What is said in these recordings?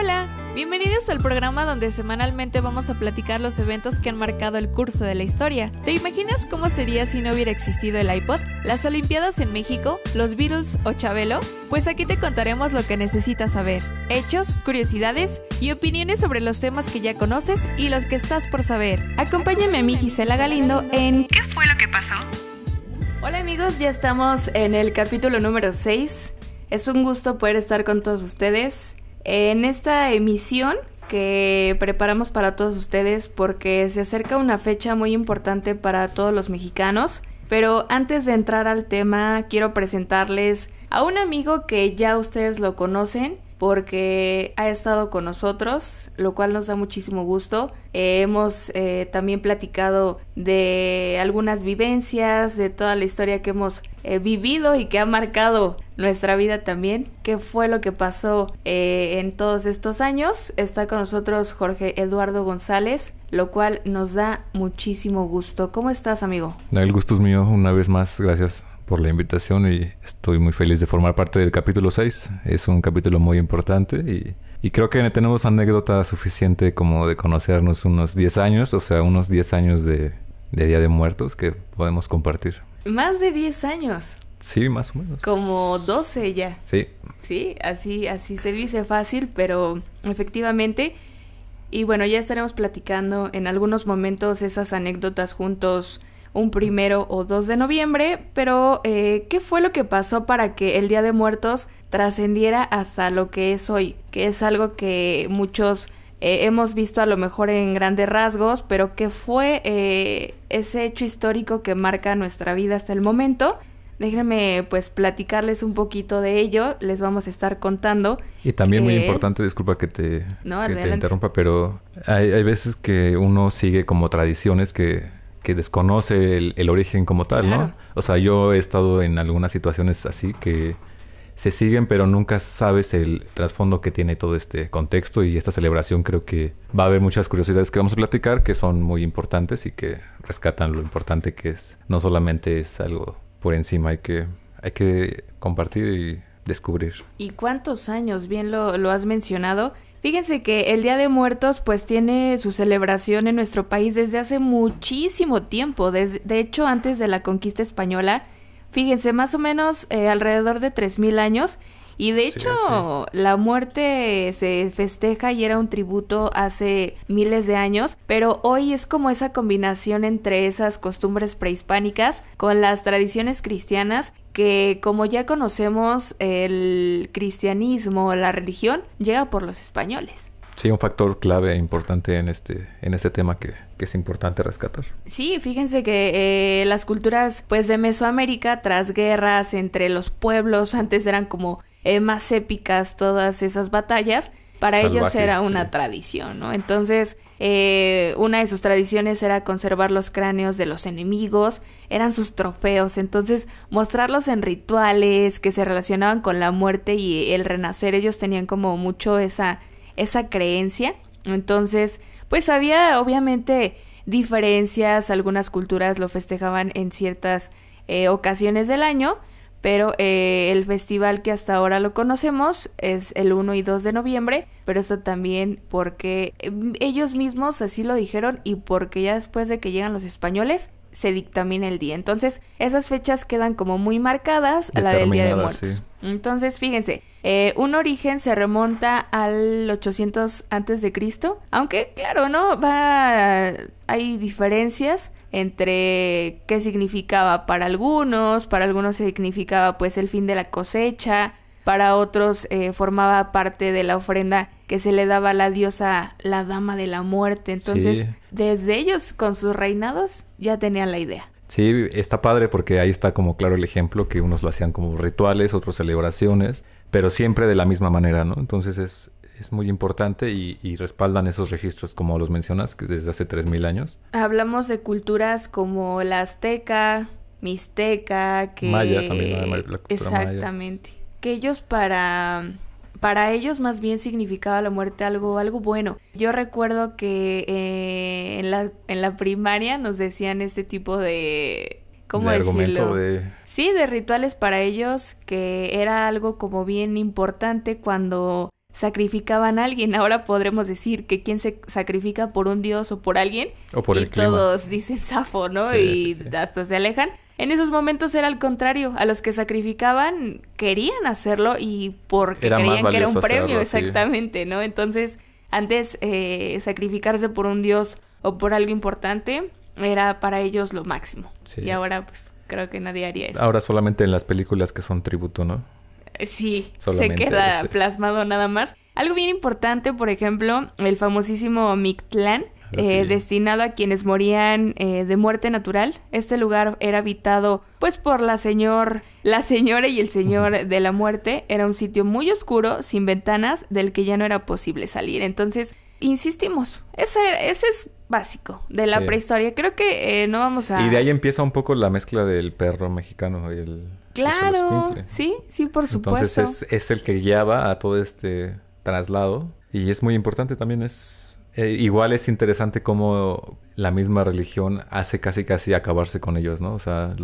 Hola, bienvenidos al programa donde semanalmente vamos a platicar los eventos que han marcado el curso de la historia. ¿Te imaginas cómo sería si no hubiera existido el iPod, las Olimpiadas en México, los Beatles o Chabelo? Pues aquí te contaremos lo que necesitas saber, hechos, curiosidades y opiniones sobre los temas que ya conoces y los que estás por saber. Acompáñame a mí, Gisela Galindo, en ¿Qué fue lo que pasó? Hola amigos, ya estamos en el capítulo número 6. Es un gusto poder estar con todos ustedes en esta emisión que preparamos para todos ustedes porque se acerca una fecha muy importante para todos los mexicanos. Pero antes de entrar al tema, quiero presentarles a un amigo que ya ustedes lo conocen porque ha estado con nosotros, lo cual nos da muchísimo gusto. Hemos también platicado de algunas vivencias, de toda la historia que hemos vivido y que ha marcado nuestra vida también. ¿Qué fue lo que pasó en todos estos años? Está con nosotros Jorge Eduardo González, lo cual nos da muchísimo gusto. ¿Cómo estás, amigo? El gusto es mío, una vez más, gracias por la invitación y estoy muy feliz de formar parte del capítulo 6. Es un capítulo muy importante y creo que tenemos anécdota suficiente como de conocernos unos 10 años, o sea, unos 10 años de Día de Muertos que podemos compartir. ¿Más de 10 años? Sí, más o menos. Como 12 ya. Sí. Sí, así se dice fácil, pero efectivamente. Y bueno, ya estaremos platicando en algunos momentos esas anécdotas juntos un 1 o 2 de noviembre, pero ¿qué fue lo que pasó para que el Día de Muertos trascendiera hasta lo que es hoy? Que es algo que muchos hemos visto a lo mejor en grandes rasgos, pero ¿qué fue ese hecho histórico que marca nuestra vida hasta el momento? Déjenme pues platicarles un poquito de ello, les vamos a estar contando. Y también muy importante, disculpa que te interrumpa, pero hay veces que uno sigue como tradiciones que desconoce el origen como tal, claro, ¿no? O sea, yo he estado en algunas situaciones así que se siguen, pero nunca sabes el trasfondo que tiene todo este contexto y esta celebración. Creo que va a haber muchas curiosidades que vamos a platicar que son muy importantes y que rescatan lo importante que es. No solamente es algo por encima, hay que compartir y descubrir. ¿Y cuántos años? Bien lo has mencionado. Fíjense que el Día de Muertos pues tiene su celebración en nuestro país desde hace muchísimo tiempo, de hecho antes de la conquista española, fíjense, más o menos alrededor de 3000 años, y de hecho sí. La muerte se festeja y era un tributo hace miles de años, pero hoy es como esa combinación entre esas costumbres prehispánicas con las tradiciones cristianas, que como ya conocemos, el cristianismo, la religión, llega por los españoles. Sí, un factor clave importante en este tema que es importante rescatar. Sí, fíjense que las culturas pues de Mesoamérica, tras guerras entre los pueblos, antes eran como más épicas todas esas batallas. Para ellos era una tradición, ¿no? Entonces, una de sus tradiciones era conservar los cráneos de los enemigos, eran sus trofeos, entonces mostrarlos en rituales que se relacionaban con la muerte y el renacer. Ellos tenían como mucho esa creencia. Entonces, pues había obviamente diferencias, algunas culturas lo festejaban en ciertas ocasiones del año, pero el festival que hasta ahora lo conocemos es el 1 y 2 de noviembre, pero esto también porque ellos mismos así lo dijeron y porque ya después de que llegan los españoles se dictamina el día. Entonces, esas fechas quedan como muy marcadas a la del Día de Muertos. Sí. Entonces, fíjense, un origen se remonta al 800 antes de Cristo, aunque claro, ¿no? Hay diferencias entre qué significaba para algunos significaba pues el fin de la cosecha, para otros formaba parte de la ofrenda que se le daba a la diosa, la dama de la muerte. Entonces, sí, desde ellos con sus reinados ya tenían la idea. Sí, está padre porque ahí está como claro el ejemplo que unos lo hacían como rituales, otros celebraciones, pero siempre de la misma manera, ¿no? Entonces es muy importante y respaldan esos registros, como los mencionas, que desde hace 3000 años. Hablamos de culturas como la azteca, mixteca, que... Maya también, la cultura exactamente. Maya. Que ellos para ellos más bien significaba la muerte algo bueno. Yo recuerdo que en la primaria nos decían este tipo de... ¿Cómo decirlo? Sí, de rituales para ellos, que era algo como bien importante cuando sacrificaban a alguien. Ahora podremos decir que quién se sacrifica por un dios o por alguien. O por el clima. Todos dicen Safo, ¿no? Sí, y hasta se alejan. En esos momentos era al contrario. A los que sacrificaban querían hacerlo y porque creían que era un premio, exactamente, ¿no? Entonces, antes sacrificarse por un dios o por algo importante era para ellos lo máximo. Sí. Y ahora, pues, creo que nadie haría eso. Ahora solamente en las películas que son tributo, ¿no? Sí, solamente se queda plasmado nada más. Algo bien importante, por ejemplo, el famosísimo Mictlán, destinado a quienes morían de muerte natural. Este lugar era habitado pues por la señora y el señor de la muerte. Era un sitio muy oscuro, sin ventanas, del que ya no era posible salir. Entonces, insistimos, ese es básico de la prehistoria. Creo que no vamos a... Y de ahí empieza un poco la mezcla del perro mexicano y el... Claro, sí, por supuesto. Entonces es el que guiaba a todo este traslado y es muy importante también. Igual es interesante cómo la misma religión hace casi acabarse con ellos, ¿no? O sea,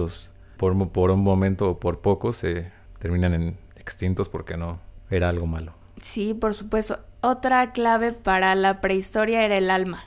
por un momento o por poco se terminan extintos porque no era algo malo. Sí, por supuesto. Otra clave para la prehistoria era el alma,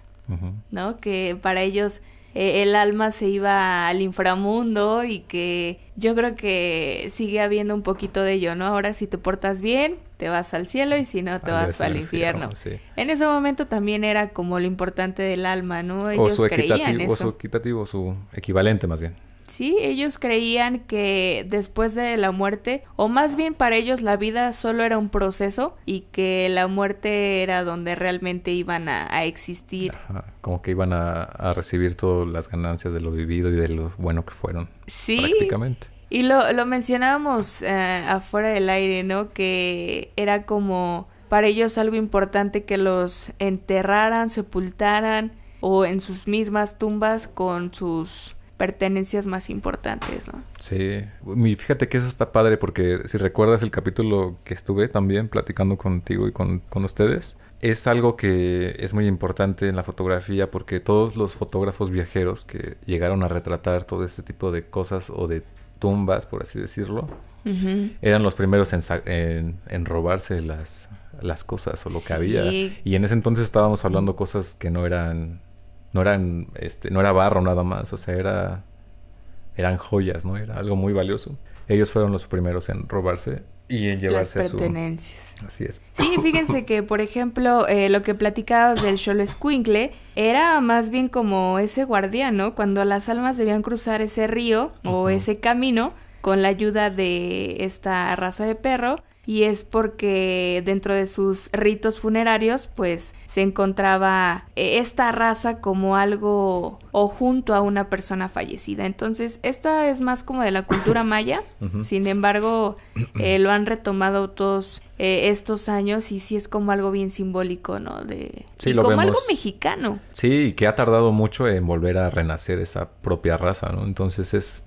¿no? Que para ellos... el alma se iba al inframundo y que yo creo que sigue habiendo un poquito de ello, ¿no? Ahora si te portas bien, te vas al cielo y si no, te vas al infierno. Sí. En ese momento también era como lo importante del alma, ¿no? Ellos creían eso. O su equitativo, su equivalente más bien. Sí, ellos creían que después de la muerte, o más bien para ellos la vida solo era un proceso y que la muerte era donde realmente iban a existir. Ajá, como que iban a recibir todas las ganancias de lo vivido y de lo bueno que fueron. Sí. Prácticamente. Y lo mencionábamos afuera del aire, ¿no? Que era como para ellos algo importante que los enterraran, sepultaran o en sus mismas tumbas con sus pertenencias más importantes, ¿no? Sí, fíjate que eso está padre porque si recuerdas el capítulo que estuve también platicando contigo y con ustedes, es algo que es muy importante en la fotografía porque todos los fotógrafos viajeros que llegaron a retratar todo este tipo de cosas o de tumbas, por así decirlo, eran los primeros en robarse las cosas o lo que había. Y en ese entonces estábamos hablando cosas que no era barro nada más, o sea, eran joyas, ¿no? Era algo muy valioso. Ellos fueron los primeros en robarse y en llevarse las pertenencias. Así es. Sí, fíjense que, por ejemplo, lo que platicabas del Xoloescuincle era más bien como ese guardián, ¿no? Cuando las almas debían cruzar ese río o ese camino con la ayuda de esta raza de perro. Y es porque dentro de sus ritos funerarios, pues, se encontraba esta raza como algo o junto a una persona fallecida. Entonces, esta es más como de la cultura maya. Sin embargo, lo han retomado todos estos años y sí es como algo bien simbólico, ¿no? Sí, y lo como vemos, algo mexicano. Sí, y que ha tardado mucho en volver a renacer esa propia raza, ¿no? Entonces es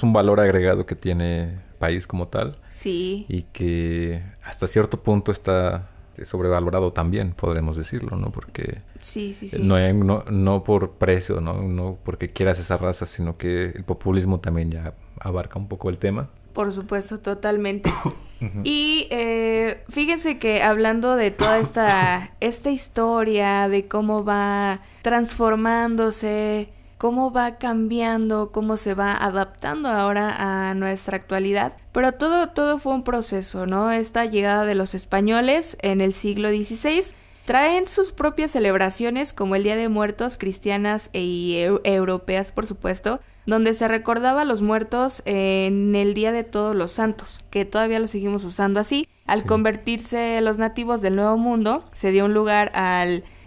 un valor agregado que tiene país como tal. Sí. Y que hasta cierto punto está sobrevalorado también, podremos decirlo, ¿no? Porque sí. No por precio, no porque quieras esa raza, sino que el populismo también ya abarca un poco el tema. Por supuesto, totalmente. Y fíjense que hablando de toda esta historia, de cómo va transformándose, cómo va cambiando, cómo se va adaptando ahora a nuestra actualidad. Pero todo fue un proceso, ¿no? Esta llegada de los españoles en el siglo XVI traen sus propias celebraciones como el Día de Muertos, cristianas y europeas, por supuesto, donde se recordaba a los muertos en el Día de Todos los Santos, que todavía lo seguimos usando así. Al convertirse los nativos del Nuevo Mundo, se dio un lugar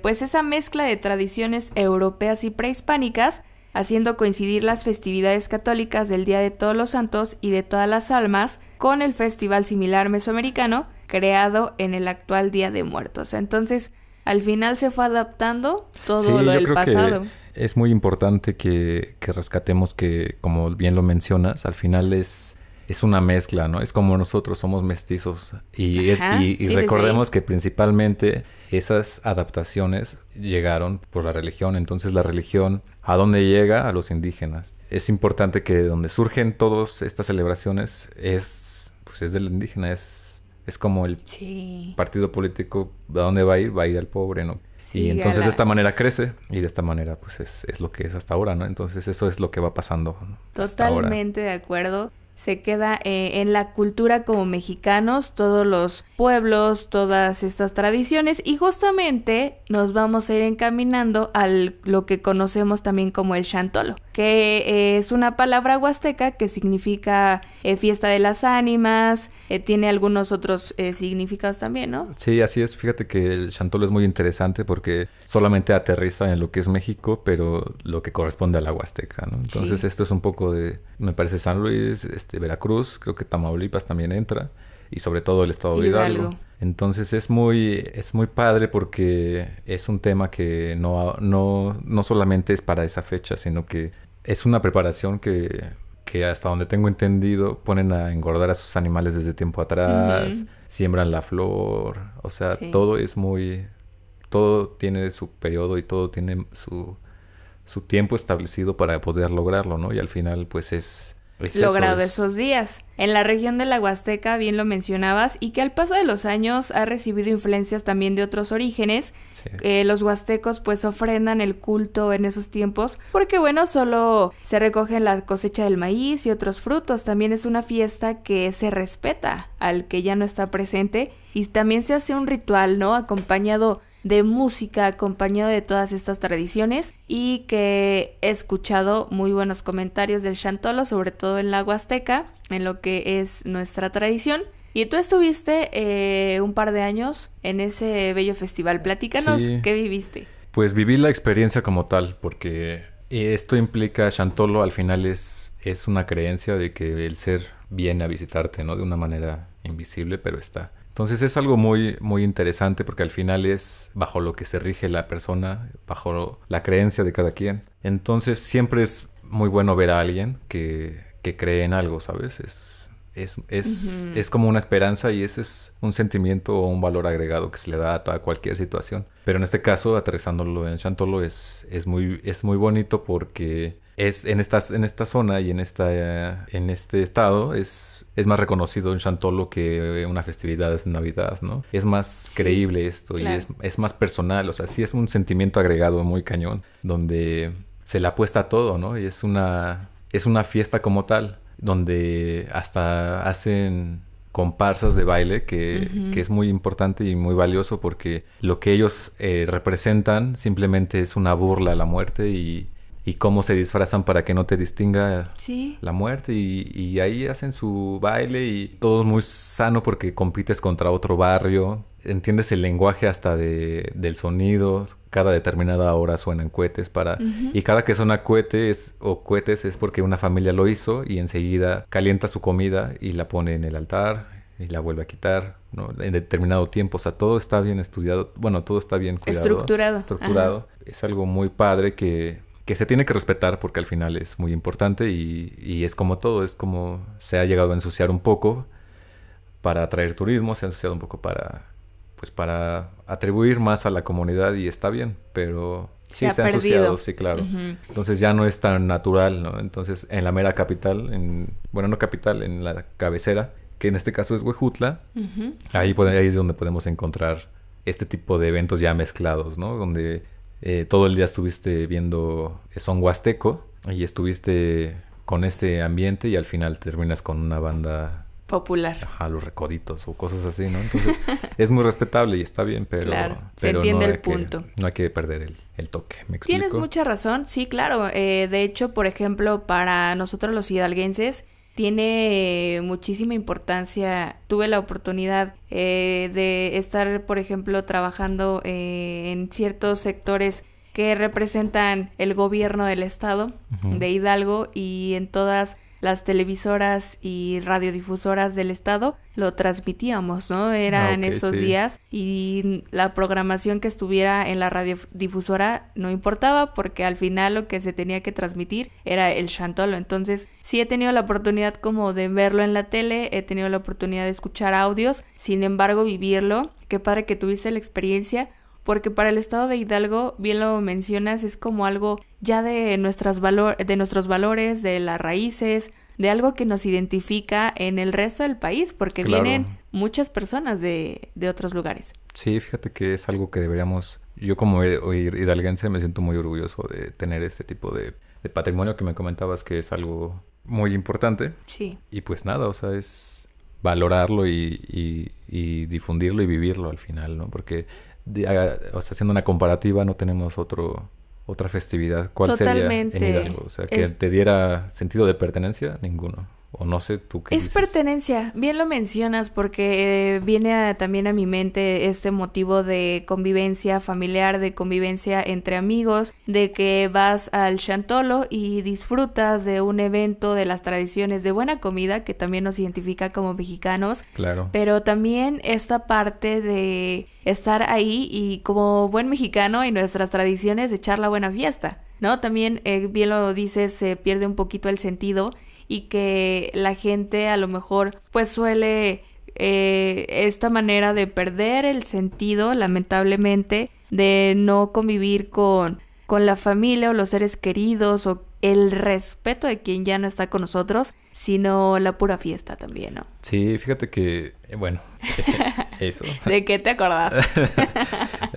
pues esa mezcla de tradiciones europeas y prehispánicas, haciendo coincidir las festividades católicas del Día de Todos los Santos y de Todas las Almas con el festival similar mesoamericano creado en el actual Día de Muertos. Entonces, al final se fue adaptando todo lo del pasado. Que es muy importante que rescatemos que, como bien lo mencionas, al final es una mezcla, ¿no? Es como nosotros somos mestizos y recordemos que principalmente esas adaptaciones llegaron por la religión. Entonces la religión, ¿a dónde llega? A los indígenas. Es importante que donde surgen todas estas celebraciones es del indígena, es Es como el partido político, ¿a dónde va a ir? Va a ir al pobre, ¿no? Sí, y entonces de esta manera crece y de esta manera pues es lo que es hasta ahora, ¿no? Entonces eso es lo que va pasando. Totalmente de acuerdo. Se queda en la cultura como mexicanos, todos los pueblos, todas estas tradiciones, y justamente nos vamos a ir encaminando a lo que conocemos también como el Chantolo, que es una palabra huasteca que significa fiesta de las ánimas, tiene algunos otros significados también, ¿no? Sí, así es. Fíjate que el Chantolo es muy interesante porque solamente aterriza en lo que es México, pero lo que corresponde a la huasteca, ¿no? Entonces esto es un poco de, me parece, San Luis, Veracruz, creo que Tamaulipas también entra, y sobre todo el estado de Hidalgo. Entonces es muy padre porque es un tema que no solamente es para esa fecha, sino que es una preparación que hasta donde tengo entendido ponen a engordar a sus animales desde tiempo atrás, siembran la flor, o sea, todo tiene su periodo y todo tiene su tiempo establecido para poder lograrlo, ¿no? Y al final pues es logrado esos días. En la región de la Huasteca, bien lo mencionabas, y que al paso de los años ha recibido influencias también de otros orígenes. Sí. Los huastecos pues ofrendan el culto en esos tiempos porque bueno, solo se recoge la cosecha del maíz y otros frutos. También es una fiesta que se respeta al que ya no está presente y también se hace un ritual, ¿no? Acompañado de música, acompañado de todas estas tradiciones, y que he escuchado muy buenos comentarios del Chantolo, sobre todo en la Huasteca, en lo que es nuestra tradición. Y tú estuviste un par de años en ese bello festival. Platícanos, sí. ¿Qué viviste? Pues viví la experiencia como tal, porque esto implica, Chantolo al final es una creencia de que el ser viene a visitarte, ¿no? De una manera invisible, pero está. Entonces es algo muy, muy interesante porque al final es bajo lo que se rige la persona, bajo la creencia de cada quien. Entonces siempre es muy bueno ver a alguien que cree en algo, ¿sabes? Es como una esperanza y ese es un sentimiento o un valor agregado que se le da a toda cualquier situación. Pero en este caso, aterrizándolo en Chantolo, es muy bonito porque es en esta zona y en este estado es más reconocido en Chantolo que una festividad de Navidad, ¿no? Es más creíble esto, claro. Y es más personal, o sea, sí es un sentimiento agregado muy cañón, donde se le apuesta a todo, ¿no? Y es una fiesta como tal, donde hasta hacen comparsas de baile que es muy importante y muy valioso porque lo que ellos representan simplemente es una burla a la muerte y cómo se disfrazan para que no te distinga la muerte y ahí hacen su baile y todo es muy sano porque compites contra otro barrio, entiendes el lenguaje hasta del sonido, cada determinada hora suenan cohetes y cada que suena cohetes es porque una familia lo hizo y enseguida calienta su comida y la pone en el altar y la vuelve a quitar, ¿no? En determinado tiempo, o sea, todo está bien estudiado, bueno, todo está bien cuidado. Estructurado. Ajá. Es algo muy padre que se tiene que respetar porque al final es muy importante y es como todo, es como se ha llegado a ensuciar un poco para atraer turismo, se ha ensuciado un poco para atribuir más a la comunidad y está bien, pero sí se ha ensuciado, sí, claro. Entonces ya no es tan natural, ¿no? Entonces en la mera capital, en la cabecera, que en este caso es Huejutla, ahí es donde podemos encontrar este tipo de eventos ya mezclados, ¿no? Donde todo el día estuviste viendo son huasteco y estuviste con este ambiente y al final terminas con una banda popular. Ajá, los Recoditos o cosas así, ¿no? Entonces es muy respetable y está bien, pero... Claro, se entiende el punto. No hay que perder el toque, ¿me explico? Tienes mucha razón, sí, claro. De hecho, por ejemplo, para nosotros los hidalguenses tiene muchísima importancia. Tuve la oportunidad de estar, por ejemplo, trabajando en ciertos sectores que representan el gobierno del estado de Hidalgo y en todas las televisoras y radiodifusoras del estado lo transmitíamos, ¿no? Eran esos días y la programación que estuviera en la radiodifusora no importaba porque al final lo que se tenía que transmitir era el Chantolo. Entonces sí he tenido la oportunidad como de verlo en la tele, he tenido la oportunidad de escuchar audios, sin embargo vivirlo. Qué padre que tuviste la experiencia, porque para el estado de Hidalgo, bien lo mencionas, es como algo ya de nuestros valores, de las raíces, de algo que nos identifica en el resto del país, porque vienen muchas personas de otros lugares. Sí, fíjate que es algo que deberíamos... Yo como hidalguense me siento muy orgulloso de tener este tipo de patrimonio que me comentabas, que es algo muy importante. Sí. Y pues nada, o sea, es valorarlo y difundirlo y vivirlo al final, ¿no? Porque, o sea, haciendo una comparativa, no tenemos otra festividad. ¿Cuál Totalmente. Sería en Hidalgo? O sea, que te diera sentido de pertenencia, ninguno. O no sé, ¿tú qué dices? Es pertenencia, bien lo mencionas, porque viene también a mi mente este motivo de convivencia familiar, de convivencia entre amigos, de que vas al Chantolo y disfrutas de un evento, de las tradiciones, de buena comida, que también nos identifica como mexicanos. Claro. Pero también esta parte de estar ahí y como buen mexicano y nuestras tradiciones, echar la buena fiesta, ¿no? También, bien lo dices, se pierde un poquito el sentido y que la gente a lo mejor pues suele esta manera de perder el sentido, lamentablemente, de no convivir con la familia o los seres queridos o el respeto de quien ya no está con nosotros, sino la pura fiesta también, ¿no? Sí, fíjate que, bueno, eso. ¿De qué te acordás?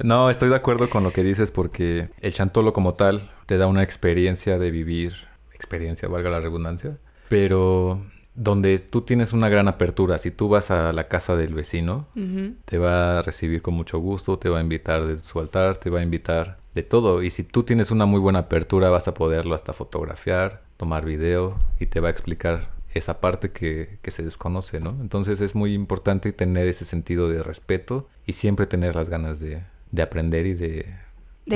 No, estoy de acuerdo con lo que dices porque el Chantolo como tal te da una experiencia de vivir, valga la redundancia, pero donde tú tienes una gran apertura. Si tú vas a la casa del vecino, te va a recibir con mucho gusto, te va a invitar de su altar, te va a invitar de todo. Y si tú tienes una muy buena apertura, vas a poderlo hasta fotografiar, tomar video y te va a explicar esa parte que se desconoce, ¿no? Entonces es muy importante tener ese sentido de respeto y siempre tener las ganas de aprender y de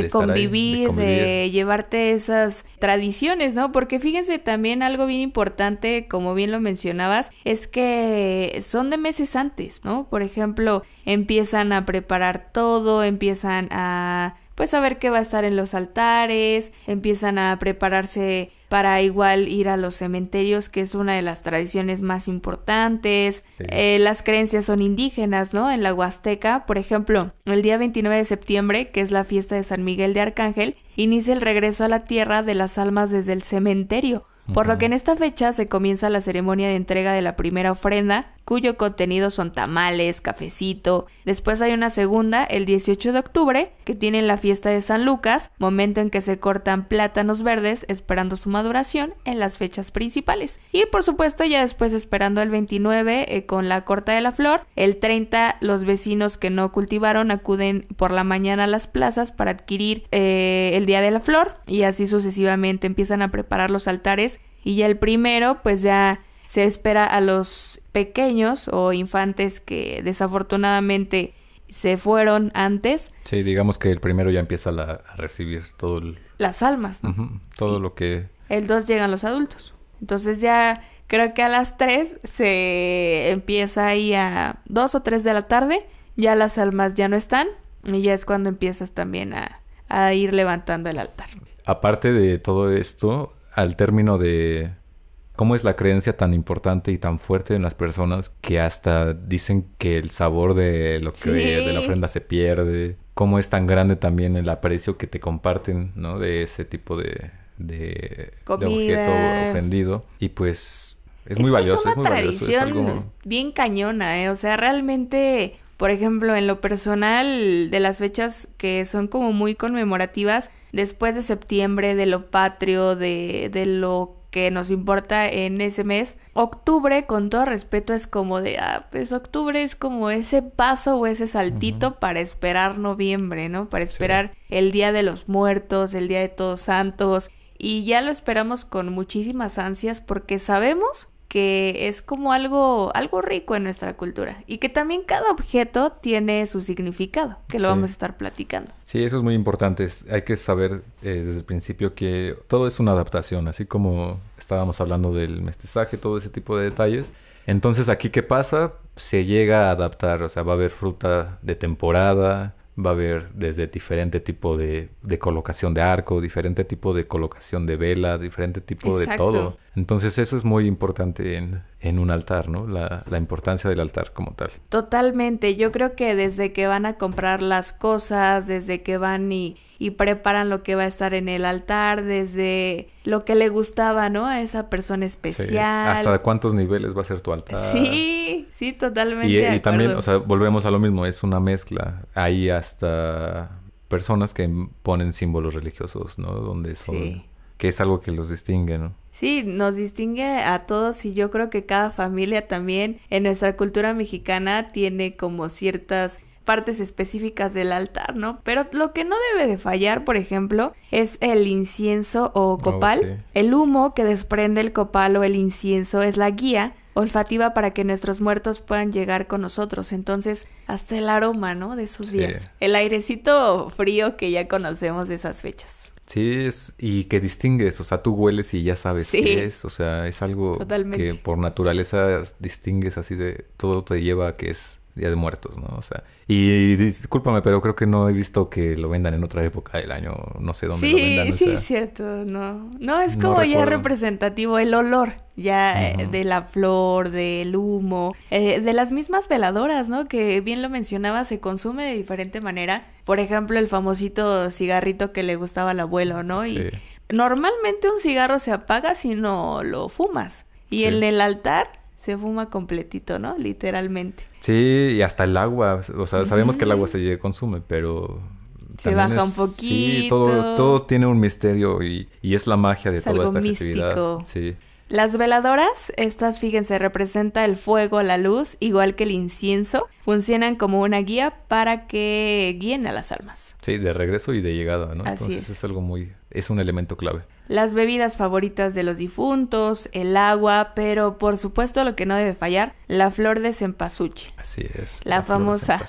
convivir, de llevarte esas tradiciones, ¿no? Porque fíjense también algo bien importante, como bien lo mencionabas, es que son de meses antes, ¿no? Por ejemplo, empiezan a preparar todo, empiezan a pues a ver qué va a estar en los altares, empiezan a prepararse para igual ir a los cementerios, que es una de las tradiciones más importantes. Sí. Las creencias son indígenas, ¿no? En la Huasteca, por ejemplo, el día 29 de septiembre, que es la fiesta de San Miguel de Arcángel, inicia el regreso a la tierra de las almas desde el cementerio, por lo que en esta fecha se comienza la ceremonia de entrega de la primera ofrenda, cuyo contenido son tamales, cafecito. Después hay una segunda, el 18 de octubre, que tienen la fiesta de San Lucas, momento en que se cortan plátanos verdes esperando su maduración en las fechas principales. Y por supuesto ya después esperando el 29 con la corta de la flor. El 30 los vecinos que no cultivaron acuden por la mañana a las plazas para adquirir el día de la flor y así sucesivamente empiezan a preparar los altares y ya el primero pues ya se espera a los pequeños o infantes que desafortunadamente se fueron antes. Sí, digamos que el primero ya empieza a recibir todo las almas, ¿no? Todo lo que... El 2 llegan los adultos. Entonces ya creo que a las 3 se empieza ahí a 2 o 3 de la tarde. Ya las almas ya no están. Y ya es cuando empiezas también a ir levantando el altar. Aparte de todo esto, al término de... ¿Cómo es la creencia tan importante y tan fuerte en las personas que hasta dicen que el sabor de lo que de la ofrenda se pierde? ¿Cómo es tan grande también el aprecio que te comparten, ¿no? De ese tipo de objeto ofrendido? Y pues es muy valioso. Es una tradición bien cañona, ¿eh? O sea, realmente, por ejemplo, en lo personal, de las fechas que son como muy conmemorativas, después de septiembre, de lo patrio, de lo que nos importa en ese mes, octubre, con todo respeto, es como de, pues octubre es como ese paso o ese saltito para esperar noviembre, ¿no? Para esperar el Día de los Muertos, el Día de Todos Santos, y ya lo esperamos con muchísimas ansias porque sabemos que es como algo rico en nuestra cultura y que también cada objeto tiene su significado, que lo vamos a estar platicando. Sí, eso es muy importante. Hay que saber desde el principio que todo es una adaptación, así como estábamos hablando del mestizaje, todo ese tipo de detalles. Entonces, ¿aquí qué pasa? Se llega a adaptar, o sea, va a haber fruta de temporada, va a haber desde diferente tipo de colocación de arco, diferente tipo de colocación de vela, diferente tipo de todo. Entonces eso es muy importante en un altar, ¿no? La importancia del altar como tal. Totalmente. Yo creo que desde que van a comprar las cosas, desde que van y y preparan lo que va a estar en el altar, desde lo que le gustaba, ¿no? A esa persona especial. Sí. ¿Hasta cuántos niveles va a ser tu altar? Sí, totalmente de acuerdo. Y también, o sea, volvemos a lo mismo, es una mezcla. Hay hasta personas que ponen símbolos religiosos, ¿no? Donde son... Sí. Que es algo que los distingue, ¿no? Sí, nos distingue a todos y yo creo que cada familia también en nuestra cultura mexicana tiene como ciertas partes específicas del altar, ¿no? Pero lo que no debe de fallar, por ejemplo, es el incienso o copal. Sí. El humo que desprende el copal o el incienso es la guía olfativa para que nuestros muertos puedan llegar con nosotros. Entonces, hasta el aroma, ¿no? De esos días. El airecito frío que ya conocemos de esas fechas. Sí, y que distingues, o sea, tú hueles y ya sabes qué es, o sea, es algo que por naturaleza distingues así de todo te lleva a que es Día de Muertos, ¿no? O sea, y discúlpame, pero creo que no he visto que lo vendan en otra época del año, no sé dónde lo vendan. Sí, es cierto, no es como ya representativo el olor ya de la flor, del humo, de las mismas veladoras, ¿no? Que bien lo mencionaba, se consume de diferente manera. Por ejemplo, el famosito cigarrito que le gustaba al abuelo, ¿no? Sí. Y normalmente un cigarro se apaga si no lo fumas. Y en el altar se fuma completito, ¿no? Literalmente. Sí, y hasta el agua. O sea, sabemos que el agua se consume, pero... Se baja un poquito. Sí, todo tiene un misterio y es la magia de toda esta festividad. Sí. Las veladoras, estas, fíjense, representa el fuego, la luz, igual que el incienso. Funcionan como una guía para que guíen a las almas. Sí, de regreso y de llegada, ¿no? Así Entonces es algo es un elemento clave. Las bebidas favoritas de los difuntos, el agua, pero por supuesto lo que no debe fallar, la flor de cempasúchil. Así es. La famosa,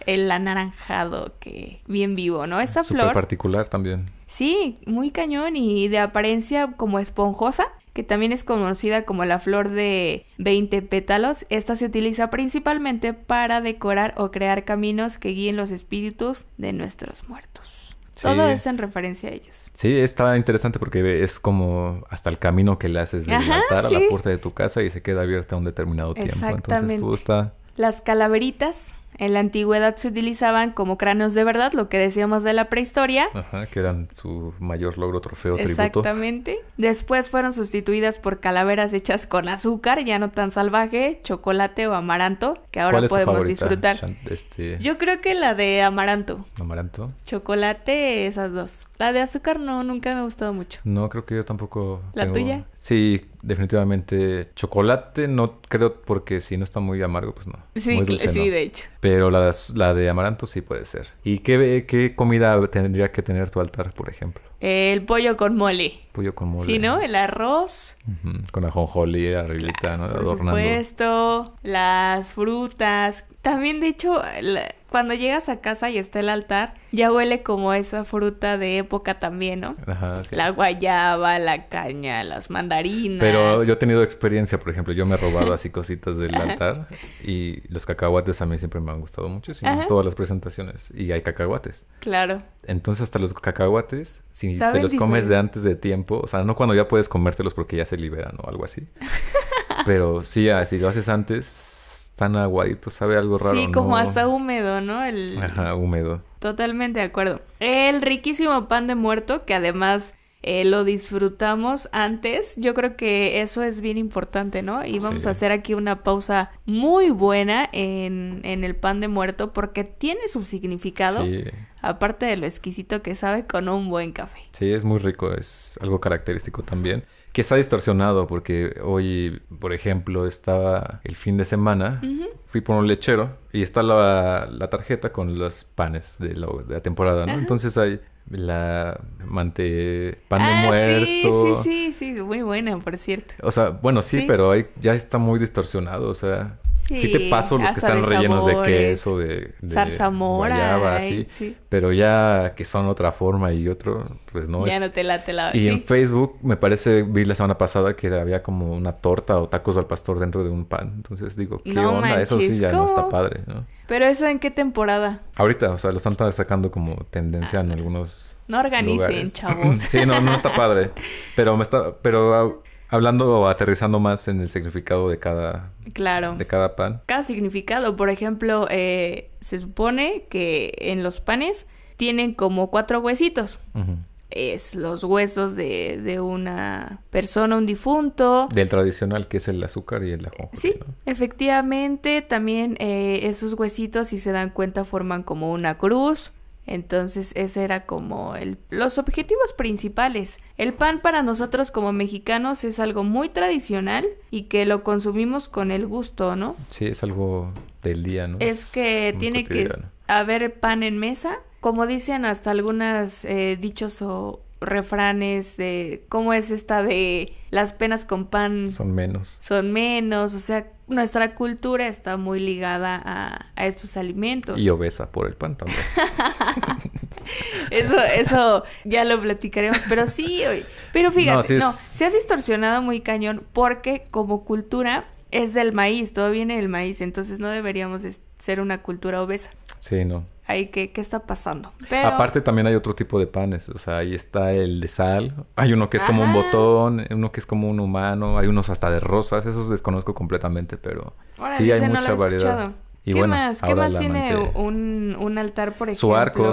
el anaranjado, que bien vivo, ¿no? Esta flor... Súper particular también. Sí, muy cañón y de apariencia como esponjosa, que también es conocida como la flor de 20 pétalos. Esta se utiliza principalmente para decorar o crear caminos que guíen los espíritus de nuestros muertos. Sí. Todo es en referencia a ellos. Sí, está interesante porque es como hasta el camino que le haces del altar a la puerta de tu casa y se queda abierta un determinado tiempo. Exactamente. Entonces todo está... Las calaveritas en la antigüedad se utilizaban como cráneos de verdad, lo que decíamos de la prehistoria. Ajá, que eran su mayor logro, trofeo, tributo. Exactamente. Después fueron sustituidas por calaveras hechas con azúcar, ya no tan salvaje, chocolate o amaranto, que ahora podemos disfrutar. Yo creo que la de amaranto. ¿Amaranto? Chocolate, esas dos. La de azúcar no, nunca me ha gustado mucho. No, creo que yo tampoco. ¿La tuya? Sí, definitivamente. Chocolate no creo porque si no está muy amargo, pues no. Sí, muy dulce, sí, no. De hecho. Pero la de amaranto sí puede ser. ¿Y qué comida tendría que tener tu altar, por ejemplo? El pollo con mole. Pollo con mole. Sí, ¿no? El arroz. Con ajonjolí arribita, ¿no? Por supuesto. Las frutas. También, de hecho, cuando llegas a casa y está el altar, ya huele como esa fruta de época también, ¿no? Ajá, sí. La guayaba, la caña, las mandarinas. Pero yo he tenido experiencia, por ejemplo, yo me he robado así cositas del altar y los cacahuates a mí siempre me han gustado mucho, sí, en todas las presentaciones. Y hay cacahuates. Claro. Entonces hasta los cacahuates, si te los comes de antes de tiempo, o sea, no cuando ya puedes comértelos porque ya se liberan o algo así. Pero sí, si lo haces antes... Tan aguadito, sabe algo raro. Sí, como hasta húmedo, ¿no? Ajá, húmedo. Totalmente de acuerdo. El riquísimo pan de muerto, que además lo disfrutamos antes. Yo creo que eso es bien importante, ¿no? Y vamos a hacer aquí una pausa muy buena en el pan de muerto porque tiene su significado. Sí. Aparte de lo exquisito que sabe con un buen café. Sí, es muy rico. Es algo característico también. Que está distorsionado porque hoy, por ejemplo, estaba el fin de semana, fui por un lechero y está la tarjeta con los panes de la temporada, ¿no? Ajá. Entonces hay pan de muerto. Sí, muy buena, por cierto. O sea, bueno, sí. Pero ya está muy distorsionado, o sea... Sí te paso los que están rellenos de queso, de zarzamora, guayaba, sí. Pero ya que son otra forma y otro, pues no. Ya no te late la... Y en Facebook, me parece, vi la semana pasada que había como una torta o tacos al pastor dentro de un pan. Entonces digo, ¿qué onda? Manches, eso sí ya no está padre, ¿no? ¿Pero eso en qué temporada? Ahorita, o sea, lo están sacando como tendencia en algunos No organicen, lugares. Chavos. Sí, no está padre. Pero hablando o aterrizando más en el significado de cada pan. Cada significado. Por ejemplo, se supone que en los panes tienen como 4 huesitos. Uh-huh. Es los huesos de una persona, un difunto. Del tradicional, que es el azúcar y el ajonjolí, Sí, ¿no? efectivamente, también esos huesitos, si se dan cuenta, forman como una cruz. Entonces, ese era como los objetivos principales. El pan para nosotros como mexicanos es algo muy tradicional y que lo consumimos con el gusto, ¿no? Sí, es algo del día, ¿no? Es que tiene cotidiano. Que haber pan en mesa. Como dicen hasta algunos dichos o refranes de cómo es esta de las penas con pan son menos, o sea, nuestra cultura está muy ligada a estos alimentos. Y obesa por el pan también. Eso ya lo platicaremos, pero sí, pero fíjate, se ha distorsionado muy cañón porque como cultura es del maíz, todo viene del maíz, entonces no deberíamos de ser una cultura obesa. Sí, no. Ahí, ¿qué está pasando? Pero... Aparte también hay otro tipo de panes, o sea, ahí está el de sal, hay uno que es como un botón, uno que es como un humano, hay unos hasta de rosas, esos desconozco completamente, pero sí hay mucha variedad. Y ¿Qué más tiene un altar, por ejemplo? Su arco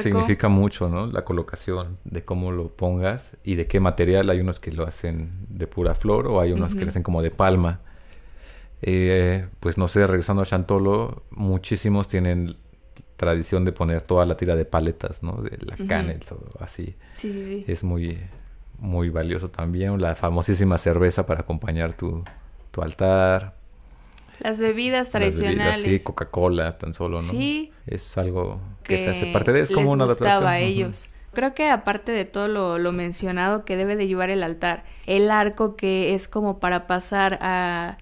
significa mucho, ¿no? La colocación, de cómo lo pongas y de qué material. Hay unos que lo hacen de pura flor o hay unos que lo hacen como de palma. Pues no sé, regresando a Chantolo, muchísimos tienen tradición de poner toda la tira de paletas, ¿no? De la canels o así. Sí. Es muy, muy valioso también. La famosísima cerveza para acompañar tu altar. Las bebidas tradicionales. Sí, Coca-Cola tan solo, ¿no? Sí. Es algo que se hace parte de... Es como una adaptación. Les gustaba a ellos. Creo que aparte de todo lo mencionado que debe de llevar el altar, el arco que es como para pasar a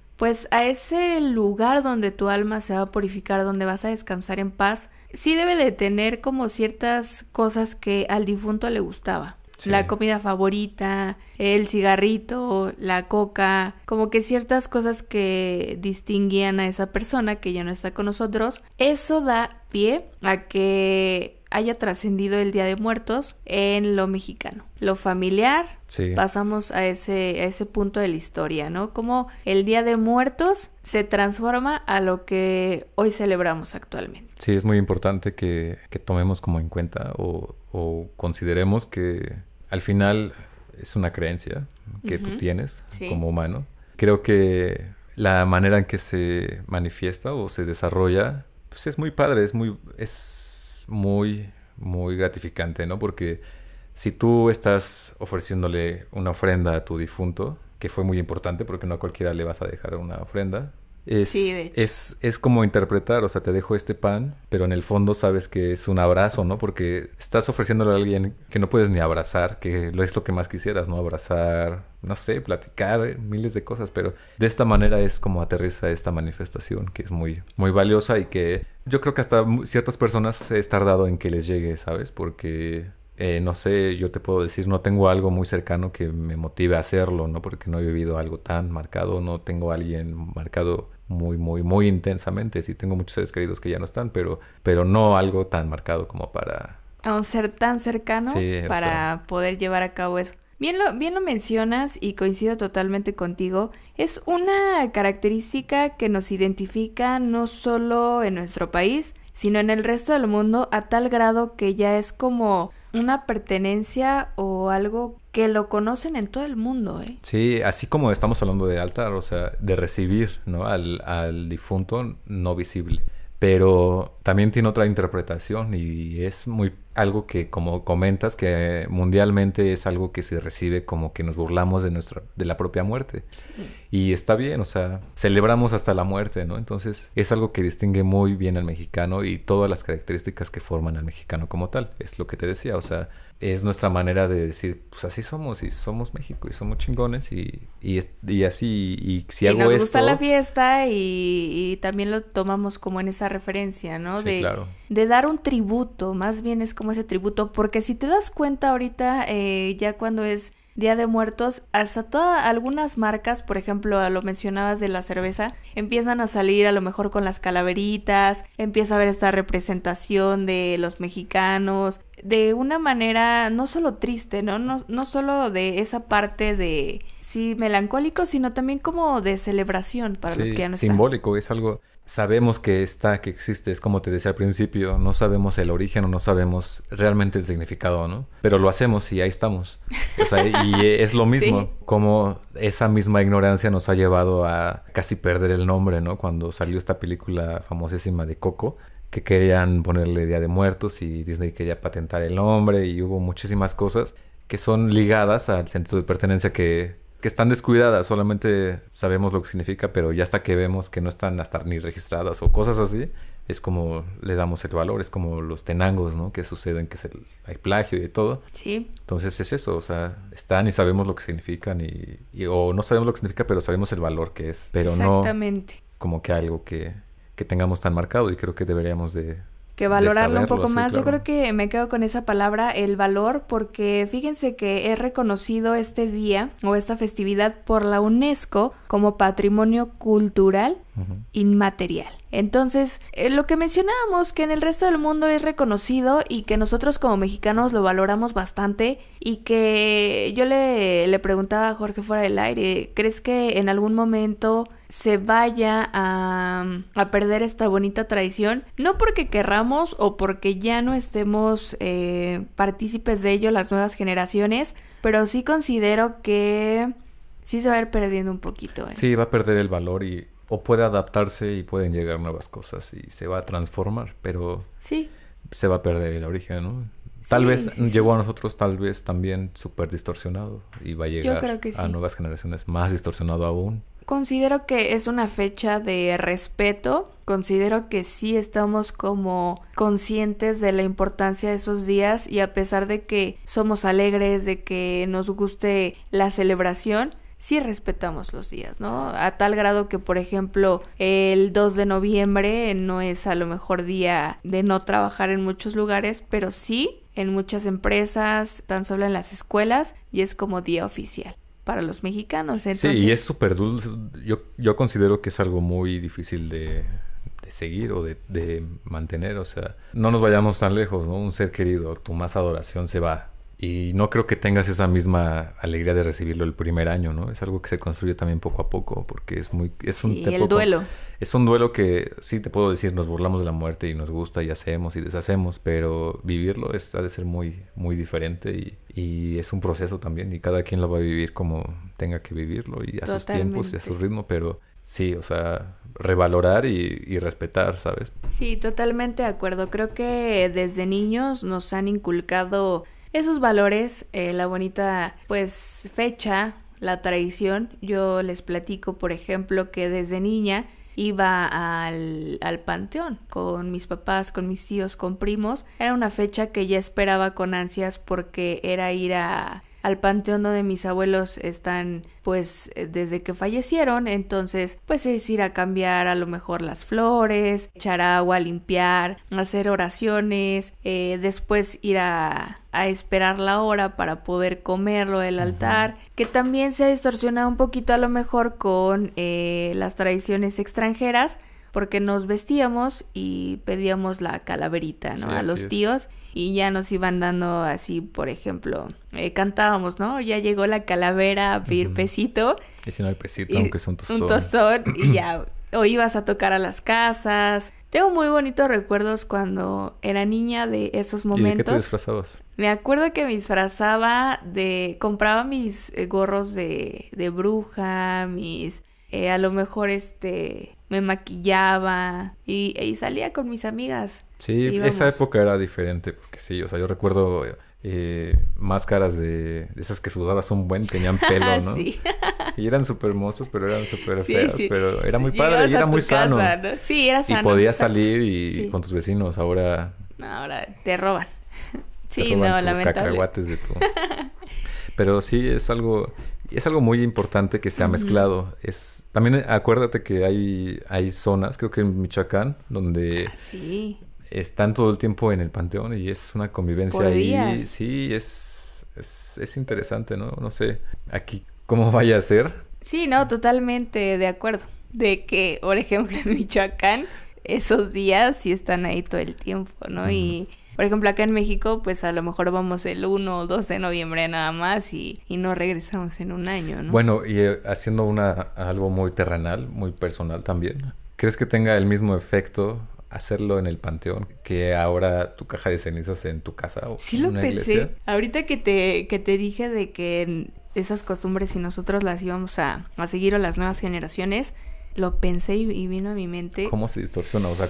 ese lugar donde tu alma se va a purificar, donde vas a descansar en paz, sí debe de tener como ciertas cosas que al difunto le gustaba. Sí. La comida favorita, el cigarrito, la coca, como que ciertas cosas que distinguían a esa persona que ya no está con nosotros. Eso da pie a que haya trascendido el Día de Muertos en lo mexicano. Lo familiar, sí. Pasamos a ese punto de la historia, ¿no? Como el Día de Muertos se transforma a lo que hoy celebramos actualmente. Sí, es muy importante que tomemos como en cuenta o consideremos que al final es una creencia que tú tienes como humano. Creo que la manera en que se manifiesta o se desarrolla, pues es muy padre, es muy, muy gratificante, ¿no? Porque si tú estás ofreciéndole una ofrenda a tu difunto, que fue muy importante porque no a cualquiera le vas a dejar una ofrenda, es como interpretar, o sea, te dejo este pan, pero en el fondo sabes que es un abrazo, ¿no? Porque estás ofreciéndole a alguien que no puedes ni abrazar, que es lo que más quisieras, ¿no? Abrazar, no sé, platicar, miles de cosas, pero de esta manera es como aterriza esta manifestación, que es muy, muy valiosa y que yo creo que hasta ciertas personas es tardado en que les llegue, ¿sabes? Porque... no sé, yo te puedo decir, no tengo algo muy cercano que me motive a hacerlo, ¿no? Porque no he vivido algo tan marcado, no tengo a alguien marcado muy, muy, muy intensamente. Sí tengo muchos seres queridos que ya no están, pero no algo tan marcado como para... A un ser tan cercano para poder llevar a cabo eso. Bien lo mencionas y coincido totalmente contigo. Es una característica que nos identifica no solo en nuestro país, sino en el resto del mundo, a tal grado que ya es como una pertenencia o algo que lo conocen en todo el mundo, ¿eh? Sí, así como estamos hablando de altar, o sea, de recibir, ¿no? al difunto no visible. Pero también tiene otra interpretación y es algo que, como comentas, que mundialmente es algo que se recibe como que nos burlamos de la propia muerte. Sí. Y está bien, o sea, celebramos hasta la muerte, ¿no? Entonces es algo que distingue muy bien al mexicano y todas las características que forman al mexicano como tal. Es lo que te decía, o sea, es nuestra manera de decir, pues así somos y somos México y somos chingones y así, y si hago esto... Y nos gusta la fiesta y también lo tomamos como en esa referencia, ¿no? Sí, claro. De dar un tributo, más bien es como ese tributo, porque si te das cuenta ahorita, ya cuando es Día de Muertos, hasta algunas marcas, por ejemplo, lo mencionabas de la cerveza, empiezan a salir a lo mejor con las calaveritas, empieza a haber esta representación de los mexicanos, de una manera no solo triste, ¿no? No solo de esa parte de sí melancólico, sino también como de celebración para los que ya no están. Simbólico, es algo... Sabemos que existe, es como te decía al principio, no sabemos el origen o no sabemos realmente el significado, ¿no? Pero lo hacemos y ahí estamos. O sea, y es lo mismo, como esa misma ignorancia nos ha llevado a casi perder el nombre, ¿no? Cuando salió esta película famosísima de Coco, que querían ponerle Día de Muertos y Disney quería patentar el nombre y hubo muchísimas cosas que son ligadas al sentido de pertenencia que están descuidadas, solamente sabemos lo que significa, pero ya hasta que vemos que no están hasta ni registradas o cosas así, es como le damos el valor, es como los tenangos, ¿no? Que suceden, que hay plagio y de todo. Sí. Entonces es eso, o sea, están y sabemos lo que significan o no sabemos lo que significa, pero sabemos el valor que es, pero exactamente. No como que algo que tengamos tan marcado y creo que deberíamos de valorarlo un poco más. Claro. Yo creo que me quedo con esa palabra, el valor, porque fíjense que es reconocido este día o esta festividad por la UNESCO como Patrimonio Cultural Inmaterial. Entonces, lo que mencionábamos, que en el resto del mundo es reconocido y que nosotros como mexicanos lo valoramos bastante, y que yo le preguntaba a Jorge fuera del aire, ¿crees que en algún momento se vaya a perder esta bonita tradición? No porque querramos o porque ya no estemos partícipes de ello las nuevas generaciones, pero sí considero que sí se va a ir perdiendo un poquito. Sí, va a perder el valor o puede adaptarse y pueden llegar nuevas cosas y se va a transformar, pero sí, se va a perder el origen, ¿no? Tal vez llegó a nosotros, tal vez también súper distorsionado y va a llegar a nuevas generaciones más distorsionado aún. Considero que es una fecha de respeto, considero que sí estamos como conscientes de la importancia de esos días, y a pesar de que somos alegres, de que nos guste la celebración, sí respetamos los días, ¿no? A tal grado que, por ejemplo, el 2 de noviembre no es a lo mejor día de no trabajar en muchos lugares, pero sí en muchas empresas, tan solo en las escuelas, y es como día oficial para los mexicanos. Entonces... Sí, y es súper dulce. Yo considero que es algo muy difícil de seguir o de mantener. O sea, no nos vayamos tan lejos, ¿no? Un ser querido, tu más adoración se va. Y no creo que tengas esa misma alegría de recibirlo el primer año, ¿no? Es algo que se construye también poco a poco, porque el duelo. Es un duelo que, sí, te puedo decir, nos burlamos de la muerte y nos gusta y hacemos y deshacemos, pero vivirlo ha de ser muy, muy diferente y es un proceso también, y cada quien lo va a vivir como tenga que vivirlo y a sus tiempos y a su ritmo, pero sí, o sea, revalorar y respetar, ¿sabes? Sí, totalmente de acuerdo. Creo que desde niños nos han inculcado esos valores, la bonita, pues, fecha, la tradición. Yo les platico, por ejemplo, que desde niña iba al panteón con mis papás, con mis tíos, con primos. Era una fecha que ya esperaba con ansias porque era ir al panteón donde mis abuelos están, pues, desde que fallecieron. Entonces, pues, es ir a cambiar a lo mejor las flores, echar agua, limpiar, hacer oraciones, después ir a esperar la hora para poder comerlo del altar, que también se distorsiona un poquito a lo mejor con las tradiciones extranjeras, porque nos vestíamos y pedíamos la calaverita, ¿no? Sí, a los tíos, y ya nos iban dando así, por ejemplo, cantábamos, ¿no? Ya llegó la calavera a pedir pesito. Y si no hay pesito, aunque es un tostón. Un tostón, y ya, o ibas a tocar a las casas. Tengo muy bonitos recuerdos cuando era niña de esos momentos. ¿Y de qué te disfrazabas? Me acuerdo que me disfrazaba compraba mis gorros de bruja, a lo mejor me maquillaba y salía con mis amigas. Sí, esa época era diferente, porque sí, o sea, yo recuerdo máscaras de esas que sudabas un buen, tenían pelo, ¿no? Sí. Y eran súper hermosos, pero eran súper feas, sí. Pero era muy padre y era muy sano. Casa, ¿no? Sí, era sano. Y podías salir con tus vecinos, ahora... No, ahora te roban. Sí, no, lamentable. Cacahuates de todo. Pero sí, es algo muy importante que se ha mezclado. También acuérdate que hay zonas, creo que en Michoacán, donde están todo el tiempo en el panteón y es una convivencia por ahí. Días. Sí, es interesante, ¿no? No sé aquí cómo vaya a ser. Sí, no, totalmente de acuerdo. De que, por ejemplo, en Michoacán, esos días sí están ahí todo el tiempo, ¿no? Y Por ejemplo, acá en México, pues a lo mejor vamos el 1 o 2 de noviembre nada más y no regresamos en un año, ¿no? Bueno, y haciendo algo muy terrenal, muy personal también, ¿crees que tenga el mismo efecto hacerlo en el panteón que ahora tu caja de cenizas en tu casa o sí en lo una pensé. iglesia? Ahorita que te dije de que esas costumbres, si nosotros las íbamos a seguir o las nuevas generaciones, lo pensé y vino a mi mente. ¿Cómo se distorsiona? O sea,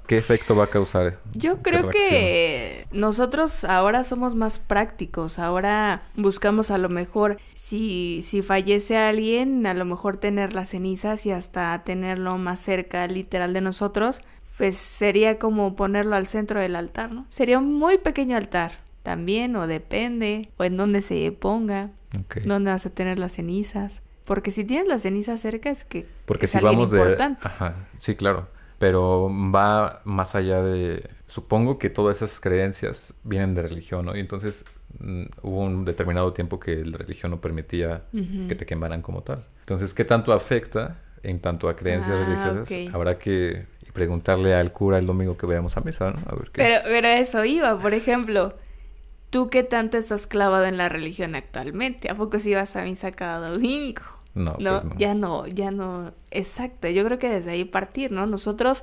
¿qué efecto va a causar? Yo creo que nosotros ahora somos más prácticos. Ahora buscamos a lo mejor, si fallece alguien, a lo mejor tener las cenizas y hasta tenerlo más cerca, literal, de nosotros. Pues sería como ponerlo al centro del altar, ¿no? Sería un muy pequeño altar también, o depende, o en dónde se ponga, dónde vas a tener las cenizas. Porque si tienes las cenizas cerca es que porque es si alguien vamos importante. Ajá, sí, claro. Pero va más allá de... Supongo que todas esas creencias vienen de religión, ¿no? Y entonces hubo un determinado tiempo que la religión no permitía que te quemaran como tal. Entonces, ¿qué tanto afecta en tanto a creencias religiosas? Habrá que preguntarle al cura el domingo que vayamos a misa, ¿no? A ver qué. Pero eso iba, por ejemplo... ¿Tú qué tanto estás clavado en la religión actualmente? ¿A poco si vas a misa cada domingo? No, pues no. Ya no. Exacto, yo creo que desde ahí partir, ¿no? Nosotros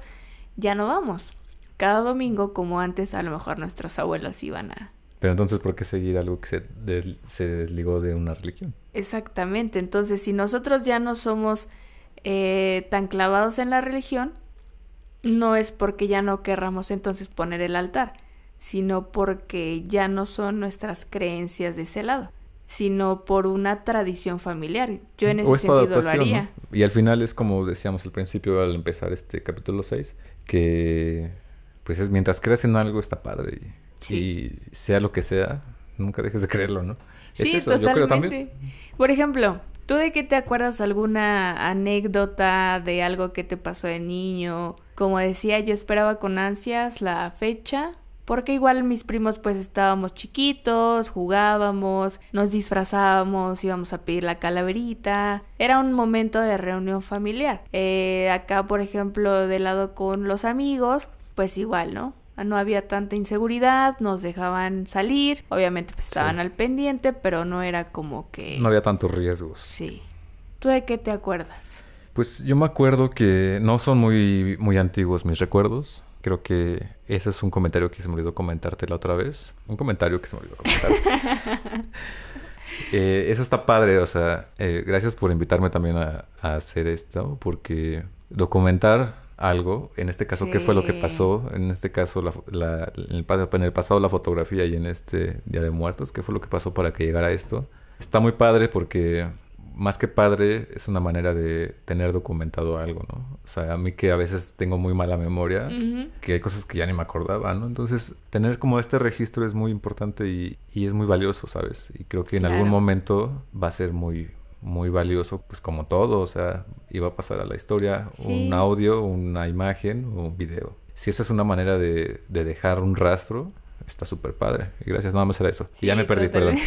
ya no vamos cada domingo como antes a lo mejor nuestros abuelos iban a... Pero entonces, ¿por qué seguir algo que se desligó de una religión? Exactamente, entonces si nosotros ya no somos tan clavados en la religión, no es porque ya no querramos entonces poner el altar, sino porque ya no son nuestras creencias de ese lado, sino por una tradición familiar. Yo en ese sentido lo haría. ¿No? Y al final es como decíamos al principio al empezar este capítulo 6, que pues es mientras creas en algo está padre y sea lo que sea, nunca dejes de creerlo, ¿no? Sí, es eso, totalmente. yo creo también. Por ejemplo, ¿tú de qué te acuerdas? ¿Alguna anécdota de algo que te pasó de niño? Como decía, yo esperaba con ansias la fecha, porque igual mis primos pues estábamos chiquitos, jugábamos, nos disfrazábamos, íbamos a pedir la calaverita. Era un momento de reunión familiar. Acá, por ejemplo, de lado con los amigos, pues igual, ¿no? No había tanta inseguridad, nos dejaban salir, obviamente pues estaban al pendiente, pero no era como que... No había tantos riesgos. Sí. ¿Tú de qué te acuerdas? Pues yo me acuerdo que no son muy, muy antiguos mis recuerdos. Creo que ese es un comentario que se me olvidó comentarte la otra vez. Un comentario que se me olvidó comentar. Eso está padre, o sea, gracias por invitarme también a hacer esto, porque documentar algo, en este caso, qué fue lo que pasó, en este caso, en el pasado la fotografía y en este Día de Muertos, qué fue lo que pasó para que llegara a esto. Está muy padre porque... Más que padre, es una manera de tener documentado algo, ¿no? O sea, a mí que a veces tengo muy mala memoria, que hay cosas que ya ni me acordaba, ¿no? Entonces, tener como este registro es muy importante y es muy valioso, ¿sabes? Y creo que en algún momento va a ser muy, muy valioso, pues como todo, o sea, iba a pasar a la historia un audio, una imagen o un video. Si esa es una manera de dejar un rastro... Está súper padre. Y gracias, nada más era eso. Sí, y ya me perdí, perdón.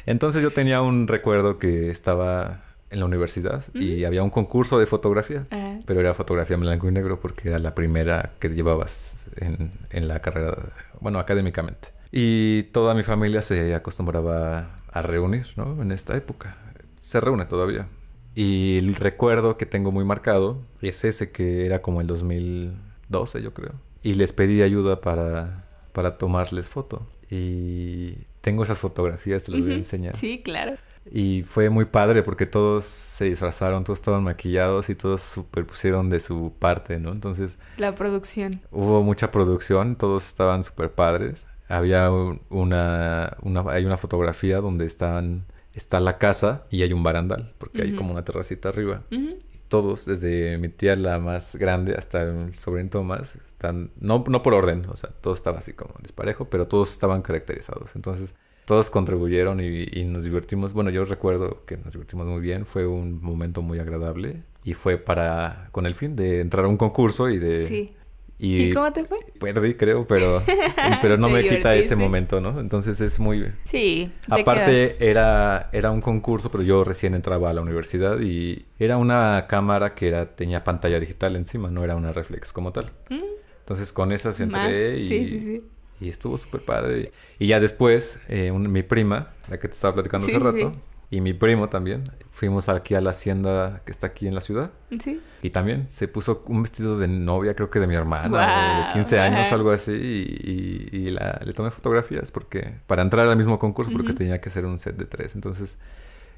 Entonces yo tenía un recuerdo que estaba en la universidad y había un concurso de fotografía. Pero era fotografía en blanco y negro porque era la primera que llevabas en la carrera, bueno, académicamente. Y toda mi familia se acostumbraba a reunir, ¿no? En esta época. Se reúne todavía. Y el recuerdo que tengo muy marcado es ese que era como el 2012, yo creo. Y les pedí ayuda para tomarles foto. Y tengo esas fotografías, te las voy a enseñar. Sí, claro. Y fue muy padre porque todos se disfrazaron, todos estaban maquillados y todos superpusieron de su parte, ¿no? Entonces... La producción. Hubo mucha producción, todos estaban súper padres. Había hay una fotografía donde está la casa y hay un barandal, porque hay como una terracita arriba. Todos, desde mi tía la más grande hasta el sobrinito más, están, no por orden, o sea, todo estaba así como disparejo, pero todos estaban caracterizados. Entonces, todos contribuyeron y nos divertimos. Bueno, yo recuerdo que nos divertimos muy bien, fue un momento muy agradable y fue con el fin de entrar a un concurso y de... Sí. ¿Y cómo te fue? Perdí, creo, pero no me quita ese momento, ¿no? Entonces es muy... Sí, aparte era un concurso, pero yo recién entraba a la universidad y era una cámara que tenía pantalla digital encima, no era una reflex como tal. Entonces con esas entré Y estuvo súper padre. Y ya después, mi prima, la que te estaba platicando hace rato, y mi primo también, fuimos aquí a la hacienda que está aquí en la ciudad. Sí. Y también se puso un vestido de novia, creo que de mi hermana, o de 15 años, algo así. Y le tomé fotografías para entrar al mismo concurso, porque tenía que ser un set de 3. Entonces,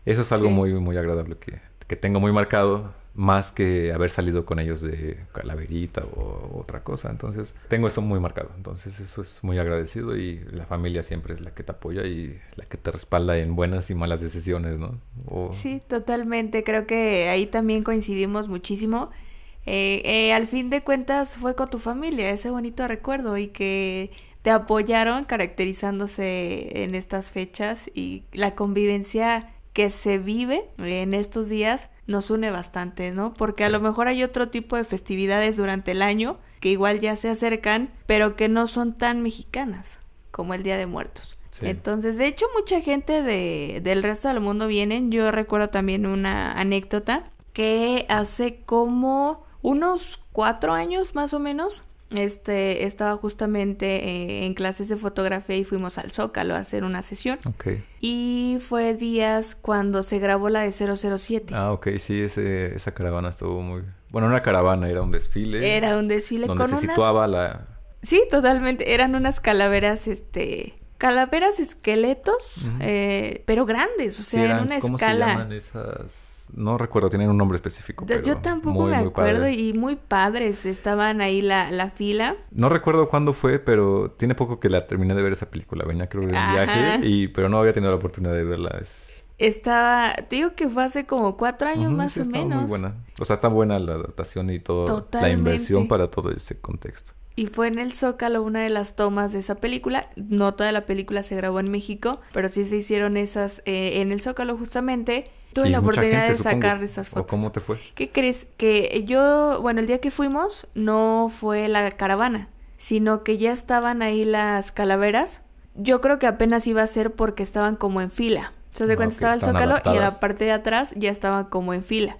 eso es algo muy, muy agradable que tengo muy marcado, más que haber salido con ellos de calaverita o otra cosa. Entonces, tengo eso muy marcado. Entonces, eso es muy agradecido, y la familia siempre es la que te apoya y la que te respalda en buenas y malas decisiones, ¿no? Sí, totalmente. Creo que ahí también coincidimos muchísimo. Al fin de cuentas fue con tu familia ese bonito recuerdo, y que te apoyaron caracterizándose en estas fechas, y la convivencia que se vive en estos días nos une bastante, ¿no? Porque a lo mejor hay otro tipo de festividades durante el año que igual ya se acercan, pero que no son tan mexicanas como el Día de Muertos. Sí. Entonces, de hecho, mucha gente del resto del mundo vienen. Yo recuerdo también una anécdota que hace como unos 4 años más o menos, estaba justamente en clases de fotografía y fuimos al Zócalo a hacer una sesión. Okay. Y fue días cuando se grabó la de 007. Ah, ok, sí, esa caravana estuvo muy... Bueno, una caravana, era un desfile. Era un desfile donde se situaba la... Sí, totalmente, eran unas calaveras, calaveras esqueletos, pero grandes, o sea, en una ¿cómo escala... ¿Cómo se llaman esas...? No recuerdo, tienen un nombre específico, pero yo tampoco me acuerdo, y muy padres, estaban ahí la fila. No recuerdo cuándo fue, pero tiene poco que la terminé de ver esa película. Venía creo de un viaje, pero no había tenido la oportunidad de verla. Te digo que fue hace como 4 años más o menos. Muy buena. O sea, está buena la adaptación y todo. Totalmente. La inversión para todo ese contexto. Y fue en el Zócalo una de las tomas de esa película. No toda la película se grabó en México, pero sí se hicieron esas en el Zócalo justamente. Tuve la oportunidad de sacar esas fotos. ¿O cómo te fue? ¿Qué crees? Que el día que fuimos no fue la caravana, sino que ya estaban ahí las calaveras. Yo creo que apenas iba a ser porque estaban como en fila. O sea, cuando estaba el Zócalo adaptadas. Y en la parte de atrás ya estaban como en fila.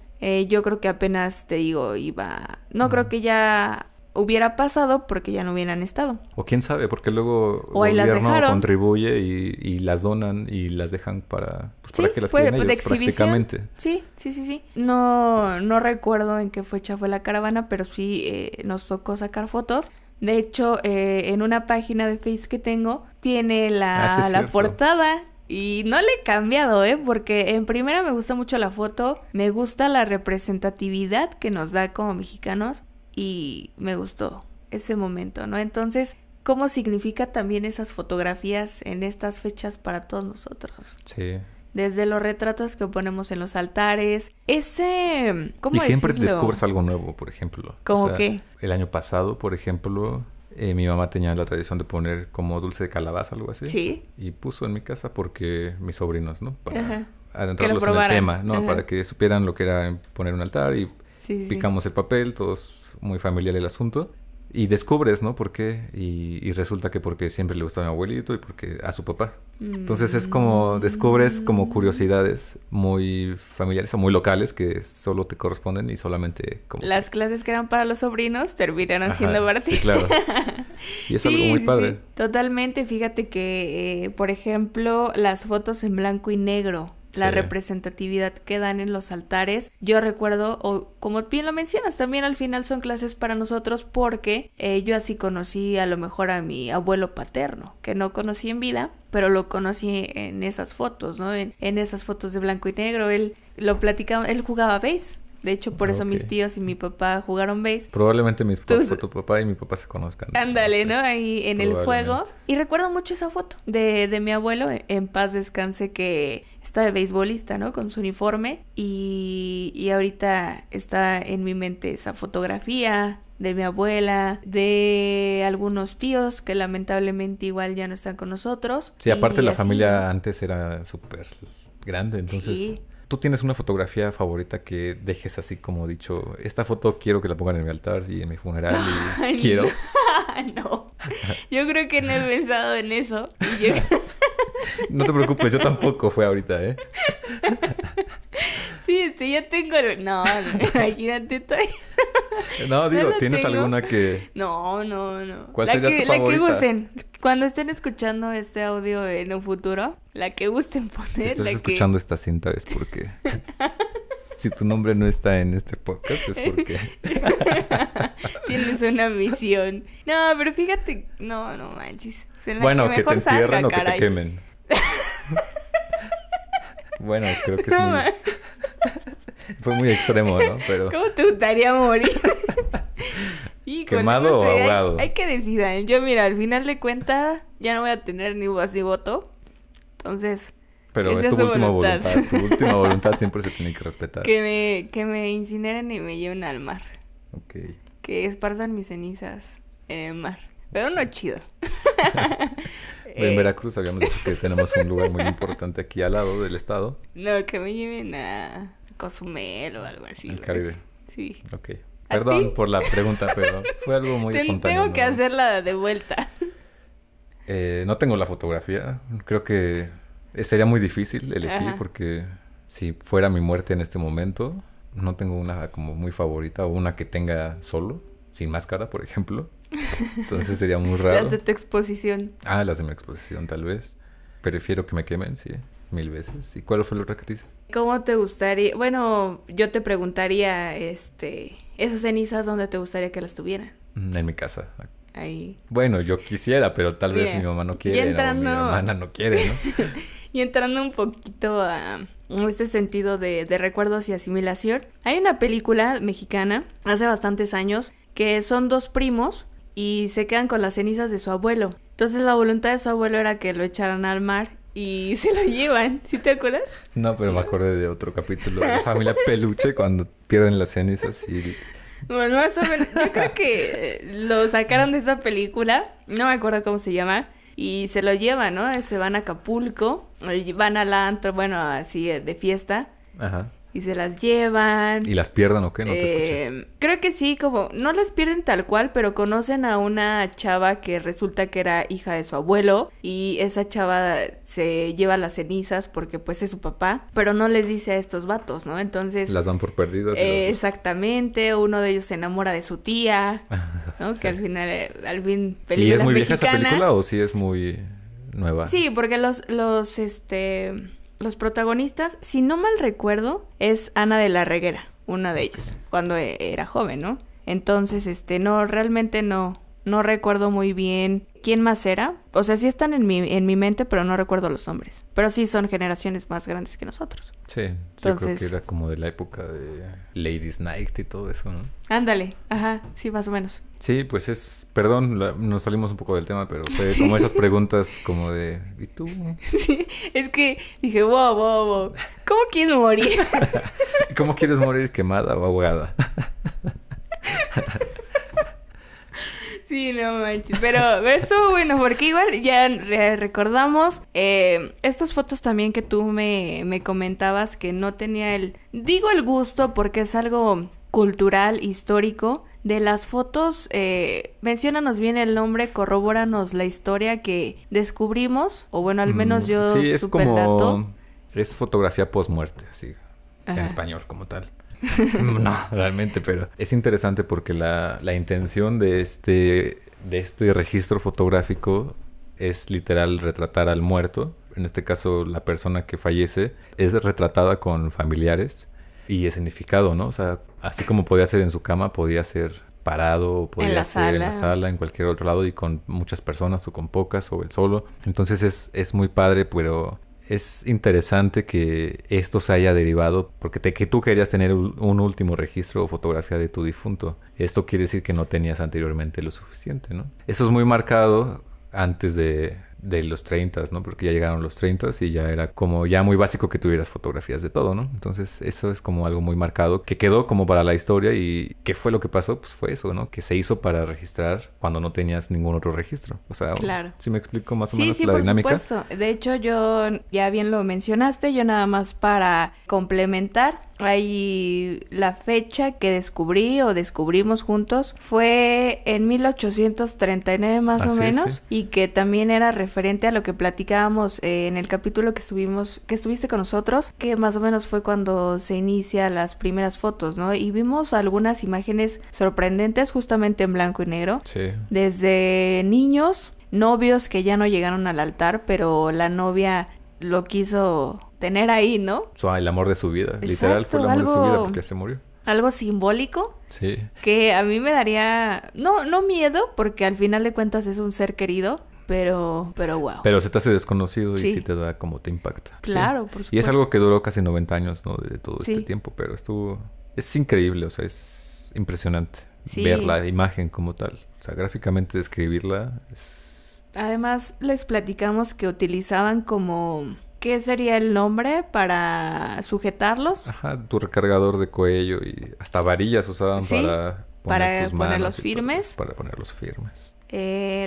Yo creo que apenas, te digo, iba... No creo que ya hubiera pasado porque ya no hubieran estado. O quién sabe, porque luego el gobierno contribuye y las donan y las dejan para que las queden ellos, prácticamente. Sí. No recuerdo en qué fecha fue la caravana, pero sí nos tocó sacar fotos. De hecho, en una página de Face que tengo, tiene la portada. Y no le he cambiado, porque en primera me gusta mucho la foto, me gusta la representatividad que nos da como mexicanos, y me gustó ese momento, ¿no? Entonces, ¿cómo significa también esas fotografías en estas fechas para todos nosotros? Sí. Desde los retratos que ponemos en los altares, ¿cómo decirlo? Y siempre descubres algo nuevo, por ejemplo. ¿Cómo qué? El año pasado, por ejemplo, mi mamá tenía la tradición de poner como dulce de calabaza, algo así. Sí. Y puso en mi casa porque mis sobrinos, ¿no? Para adentrarlos en el tema, ¿no? Para que supieran lo que era poner un altar y picamos el papel, todos muy familiar el asunto. Y descubres, ¿no? ¿Por qué? Y resulta que porque siempre le gustaba a mi abuelito y porque a su papá. Entonces es como descubres como curiosidades muy familiares o muy locales que solo te corresponden y solamente como... Las clases que eran para los sobrinos terminaron siendo para ti. Sí, claro. Y es algo muy padre. Sí. Totalmente. Fíjate que, por ejemplo, las fotos en blanco y negro, la representatividad que dan en los altares. Yo recuerdo, o como bien lo mencionas, también al final son clases para nosotros porque yo así conocí a lo mejor a mi abuelo paterno, que no conocí en vida, pero lo conocí en esas fotos, ¿no? En esas fotos de blanco y negro. Él jugaba base. De hecho, por eso mis tíos y mi papá jugaron base. Probablemente tu papá y mi papá se conozcan. Ándale, ¿no? Ahí en el juego. Y recuerdo mucho esa foto de mi abuelo, en paz descanse, que está de beisbolista, ¿no? Con su uniforme. Y ahorita está en mi mente esa fotografía de mi abuela, de algunos tíos que lamentablemente igual ya no están con nosotros. Sí, aparte la familia antes era súper grande, entonces... Sí. ¿Tú tienes una fotografía favorita que dejes así como dicho, esta foto quiero que la pongan en mi altar y en mi funeral y Ay, quiero? No, yo creo que no he pensado en eso. No te preocupes, yo tampoco fue ahorita, Sí, Sí, ya tengo... No, imagínate, todavía... No, digo, ¿tienes alguna que...? No. ¿Cuál sería tu favorita? La que gusten. Cuando estén escuchando este audio en un futuro, la que gusten poner. Si estás escuchando esta cinta es porque... Si tu nombre no está en este podcast es porque... Tienes una misión. No, pero fíjate... No manches. Bueno, que te entierren o que te quemen. Bueno, creo que es muy... Fue muy extremo, ¿no? Pero... ¿Cómo te gustaría morir? ¿Quemado o ahogado? Hay que decidir. Yo, mira, al final de cuentas, ya no voy a tener ni voz ni voto. Entonces... Pero es tu última voluntad. Tu última voluntad siempre se tiene que respetar. Que me incineren y me lleven al mar. Ok. Que esparzan mis cenizas en el mar. Pero no chido. En Veracruz habíamos dicho que tenemos un lugar muy importante aquí al lado del estado. No, que me lleven a Cozumel o algo así. El Caribe. Sí. Ok. Perdón por la pregunta, pero fue algo muy espontáneo. Tengo que hacerla de vuelta. No tengo la fotografía. Creo que sería muy difícil elegir porque si fuera mi muerte en este momento, no tengo una como muy favorita o una que tenga solo, sin máscara, por ejemplo. Entonces sería muy raro. Las de tu exposición. Las de mi exposición, tal vez. Prefiero que me quemen, sí, 1000 veces. ¿Y cuál fue la otra que te hice? ¿Cómo te gustaría? Bueno, yo te preguntaría, esas cenizas, ¿dónde te gustaría que las tuvieran? En mi casa. Ahí. Bueno, yo quisiera, pero tal vez mi mamá no quiere, o mi hermana no quiere, ¿no? Y entrando un poquito a este sentido de recuerdos y asimilación, hay una película mexicana hace bastantes años que son dos primos y se quedan con las cenizas de su abuelo. Entonces la voluntad de su abuelo era que lo echaran al mar y se lo llevan. ¿Sí te acuerdas? No, pero me acordé de otro capítulo de Familia Peluche cuando pierden las cenizas y... Bueno, más o menos, yo creo que lo sacaron de esa película, no me acuerdo cómo se llama, y se lo llevan, ¿no? Se van a Acapulco, van al antro, bueno, así de fiesta. Ajá. Y se las llevan. ¿Y las pierden o qué? No te escuché. Creo que sí, como no las pierden tal cual, pero conocen a una chava que resulta que era hija de su abuelo. Y esa chava se lleva las cenizas porque pues es su papá, pero no les dice a estos vatos, ¿no? Entonces... Las dan por perdidas. Exactamente, uno de ellos se enamora de su tía, ¿no? Sí. Que al fin, película ¿Y es muy vieja esa película o sí es muy nueva? Sí, porque los protagonistas, si no mal recuerdo, es Ana de la Reguera, una de ellos, cuando era joven, ¿no? Entonces, realmente no recuerdo muy bien quién más era. O sea, sí están en mi mente, pero no recuerdo los nombres. Pero sí son generaciones más grandes que nosotros. Sí, entonces, yo creo que era como de la época de Ladies Night y todo eso, ¿no? Ándale, ajá, sí, más o menos. Sí, pues perdón, nos salimos un poco del tema, pero fue como esas preguntas como de, ¿y tú? Sí, es que dije, wow, ¿cómo quieres morir? ¿Cómo quieres morir, quemada o ahogada? Sí, no manches, pero estuvo bueno porque igual ya recordamos estas fotos también que tú me comentabas que no tenía el gusto porque es algo cultural, histórico. De las fotos, menciónanos bien el nombre, corrobóranos la historia que descubrimos, o bueno, al menos yo sí, supe el dato. Es fotografía post-muerte, así, en español como tal. No, realmente, pero es interesante porque la intención de este registro fotográfico es literal retratar al muerto. En este caso, la persona que fallece es retratada con familiares y escenificado, ¿no? O sea, así como podía ser en su cama, podía ser parado, podía ser en la sala, en cualquier otro lado y con muchas personas o con pocas o él solo. Entonces es muy padre, pero... Es interesante que esto se haya derivado porque que tú querías tener un último registro o fotografía de tu difunto. Esto quiere decir que no tenías anteriormente lo suficiente, ¿no? Eso es muy marcado antes de los 30, ¿no? Porque ya llegaron los 30 y ya era como ya muy básico que tuvieras fotografías de todo, ¿no? Entonces eso es como algo muy marcado que quedó como para la historia. ¿Y qué fue lo que pasó? Pues fue eso, ¿no? Que se hizo para registrar cuando no tenías ningún otro registro. O sea, claro. ¿Sí me explico más o menos la por dinámica? Sí, por supuesto. De hecho, yo ya bien lo mencionaste, yo nada más para complementar. Ahí la fecha que descubrimos juntos fue en 1839 más o menos, sí. Y que también era referente a lo que platicábamos en el capítulo que estuviste con nosotros, que más o menos fue cuando se inicia las primeras fotos, ¿no? Y vimos algunas imágenes sorprendentes justamente en blanco y negro. Sí. Desde niños, novios que ya no llegaron al altar, pero la novia lo quiso tener ahí, ¿no? El amor de su vida. Exacto, literal fue el amor de su vida porque se murió. Algo simbólico. Sí. Que a mí me daría, no miedo, porque al final de cuentas es un ser querido, pero wow. Pero se te hace desconocido y sí te da como te impacta. Claro, sí. Por supuesto. Y es algo que duró casi 90 años, ¿no? De todo este tiempo, pero es increíble, o sea, es impresionante ver la imagen como tal. O sea, gráficamente describirla es... Además, les platicamos que utilizaban como... ¿Qué sería el nombre para sujetarlos? Ajá, tu recargador de cuello y hasta varillas usaban para ponerlos firmes. Para ponerlos firmes.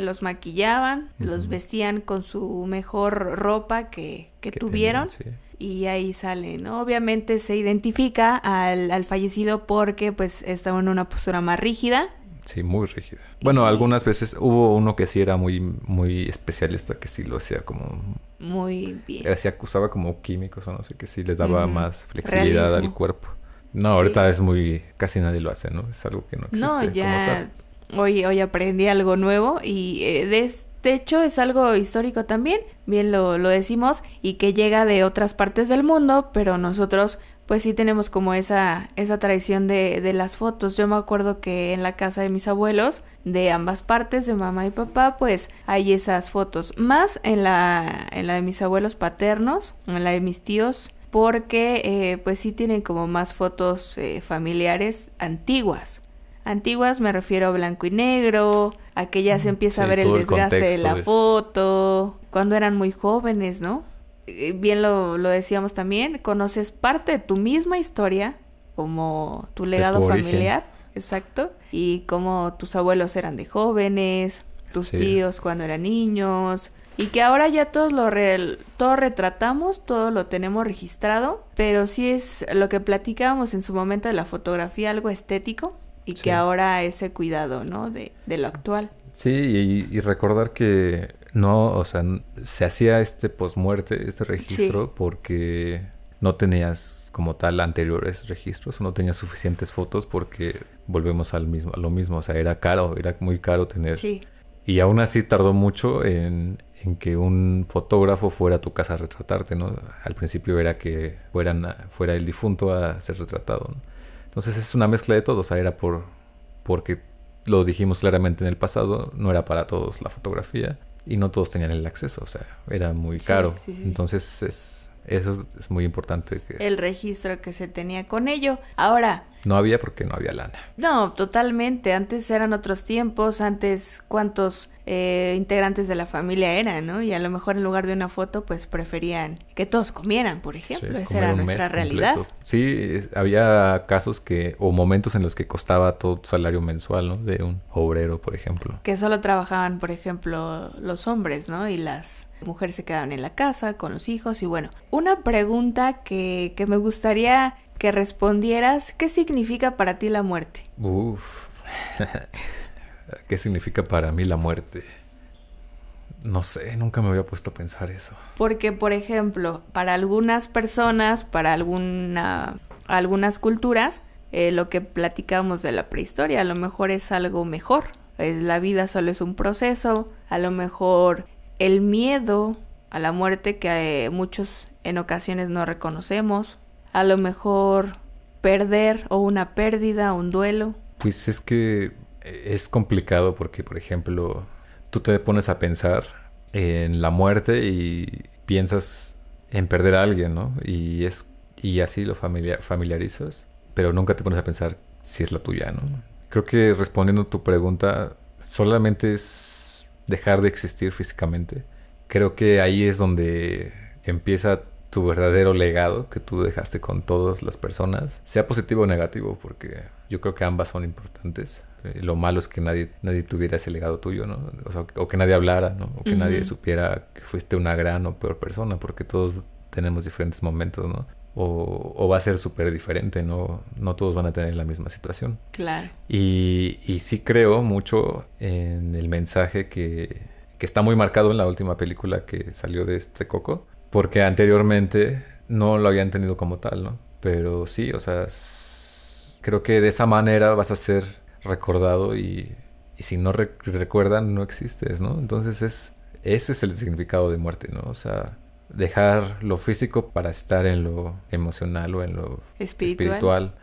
Los maquillaban, los vestían con su mejor ropa que tuvieron. Tenían, y ahí sale, ¿no? Obviamente se identifica al fallecido porque pues estaba en una postura más rígida. Sí, muy rígida. Bueno, algunas veces hubo uno que sí era muy, muy especialista, que sí lo hacía como... Muy bien. Se acusaba como químicos o no sé, que sí les daba más flexibilidad realismo al cuerpo. No, ahorita es muy... Casi nadie lo hace, ¿no? Es algo que no existe como tal. Hoy aprendí algo nuevo y de hecho es algo histórico también, bien lo decimos, y que llega de otras partes del mundo, pero nosotros pues sí tenemos como esa tradición de las fotos. Yo me acuerdo que en la casa de mis abuelos, de ambas partes, de mamá y papá, pues hay esas fotos. Más en la de mis abuelos paternos, en la de mis tíos, porque pues sí tienen como más fotos familiares antiguas. Antiguas me refiero a blanco y negro, a que ya se empieza a ver el desgaste de la foto, cuando eran muy jóvenes, ¿no? Bien lo decíamos también, conoces parte de tu misma historia, como tu legado familiar, exacto, y como tus abuelos eran de jóvenes, tus tíos cuando eran niños, y que ahora ya todo retratamos, todo lo tenemos registrado, pero sí es lo que platicábamos en su momento de la fotografía, algo estético, y que ahora ese cuidado, ¿no? De lo actual. Sí, y recordar que no, o sea, se hacía posmuerte, este registro, porque no tenías como tal anteriores registros, o no tenías suficientes fotos porque volvemos a lo mismo, o sea, era muy caro tener. Sí. Y aún así tardó mucho en que un fotógrafo fuera a tu casa a retratarte, ¿no? Al principio era que fuera el difunto a ser retratado, ¿no? Entonces es una mezcla de todo, o sea, era porque lo dijimos claramente en el pasado, no era para todos la fotografía y no todos tenían el acceso, o sea, era muy caro. Sí. Entonces eso es muy importante. El registro que se tenía con ello. Ahora... No había porque no había lana. No, totalmente. Antes eran otros tiempos. Antes, ¿cuántos integrantes de la familia eran, no? Y a lo mejor en lugar de una foto, pues preferían que todos comieran, por ejemplo. Esa era nuestra realidad. Completo. Sí, había casos o momentos en los que costaba todo tu salario mensual, ¿no? De un obrero, por ejemplo. Que solo trabajaban, por ejemplo, los hombres, ¿no? Y las mujeres se quedaban en la casa con los hijos. Y bueno, una pregunta que me gustaría que respondieras, ¿qué significa para ti la muerte? ¿Qué significa para mí la muerte? No sé, nunca me había puesto a pensar eso. Porque, por ejemplo, para algunas personas, para algunas culturas, lo que platicamos de la prehistoria, a lo mejor es algo mejor. La vida solo es un proceso, a lo mejor el miedo a la muerte que muchos en ocasiones no reconocemos, a lo mejor perder o una pérdida, un duelo. Pues es que es complicado porque, por ejemplo, tú te pones a pensar en la muerte y piensas en perder a alguien, ¿no? Y así lo familiarizas, pero nunca te pones a pensar si es la tuya, ¿no? Creo que respondiendo a tu pregunta, solamente es dejar de existir físicamente. Creo que ahí es donde empieza tu verdadero legado que tú dejaste con todas las personas, sea positivo o negativo, porque yo creo que ambas son importantes. Lo malo es que nadie tuviera ese legado tuyo, ¿no? O sea, o que nadie hablara, ¿no? O que nadie supiera que fuiste una gran o peor persona, porque todos tenemos diferentes momentos, ¿no? O va a ser súper diferente, ¿no? No todos van a tener la misma situación. Claro. Y sí creo mucho en el mensaje que que está muy marcado en la última película que salió de Coco, porque anteriormente no lo habían tenido como tal, ¿no? Pero sí, o sea, creo que de esa manera vas a ser recordado y si no recuerdan, no existes, ¿no? Entonces ese es el significado de muerte, ¿no? O sea, dejar lo físico para estar en lo emocional o en lo espiritual.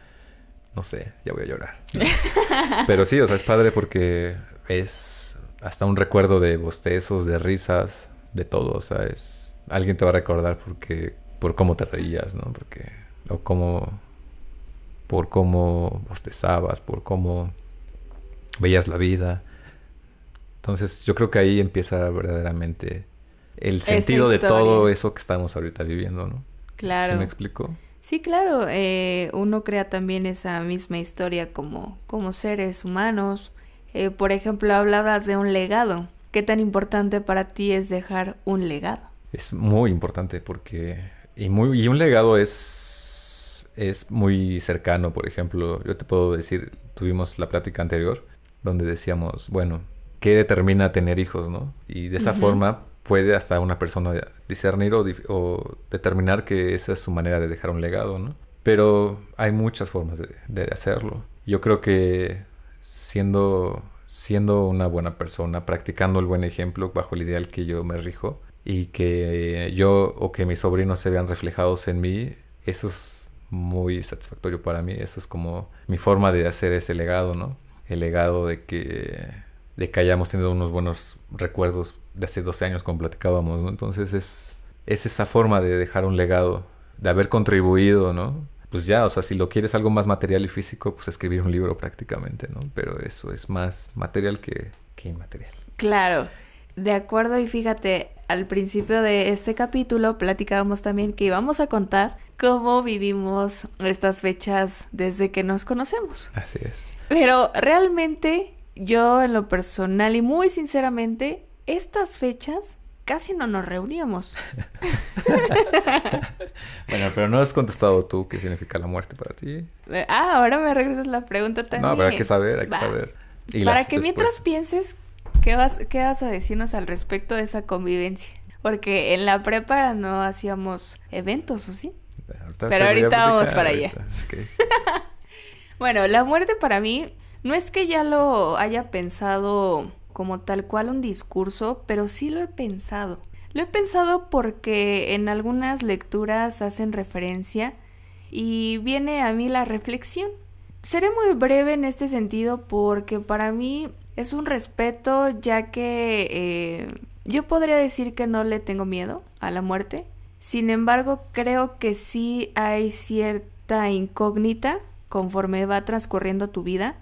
No sé, ya voy a llorar, ¿no? Pero sí, o sea, es padre porque es hasta un recuerdo de bostezos, de risas, de todo. O sea, alguien te va a recordar por cómo te reías, ¿no? Por cómo bostezabas, por cómo veías la vida. Entonces yo creo que ahí empieza verdaderamente el sentido de todo eso que estamos ahorita viviendo, ¿no? Claro. ¿Sí me explico? Sí, claro. Uno crea también esa misma historia como seres humanos. Por ejemplo, hablabas de un legado. ¿Qué tan importante para ti es dejar un legado? Es muy importante porque... Y un legado es muy cercano. Por ejemplo, yo te puedo decir, tuvimos la plática anterior donde decíamos, bueno, ¿qué determina tener hijos, no? Y de esa forma puede hasta una persona discernir o determinar que esa es su manera de dejar un legado, ¿no? Pero hay muchas formas de hacerlo. Yo creo que siendo una buena persona, practicando el buen ejemplo bajo el ideal que yo me rijo y que yo o que mis sobrinos se vean reflejados en mí, eso es muy satisfactorio para mí. Eso es como mi forma de hacer ese legado, ¿no? El legado de que hayamos tenido unos buenos recuerdos de hace 12 años como platicábamos, ¿no? Entonces es esa forma de dejar un legado, de haber contribuido, ¿no? Pues ya, o sea, si lo quieres algo más material y físico, pues escribir un libro prácticamente, ¿no? Pero eso es más material que inmaterial. Claro, de acuerdo. Y fíjate, al principio de este capítulo platicábamos también que íbamos a contar cómo vivimos estas fechas desde que nos conocemos. Así es. Pero realmente, yo en lo personal y muy sinceramente, estas fechas casi no nos reuníamos. Bueno, pero no has contestado tú qué significa la muerte para ti. Ahora me regresas la pregunta también. No, pero hay que saber, saber. Y para que mientras pienses, ¿qué vas a decirnos al respecto de esa convivencia? Porque en la prepa no hacíamos eventos, ¿o sí? Pero ahorita vamos para allá. Okay. Bueno, la muerte para mí no es que ya lo haya pensado como tal cual un discurso, pero sí lo he pensado. Lo he pensado porque en algunas lecturas hacen referencia y viene a mí la reflexión. Seré muy breve en este sentido porque para mí es un respeto, ya que yo podría decir que no le tengo miedo a la muerte. Sin embargo, creo que sí hay cierta incógnita conforme va transcurriendo tu vida,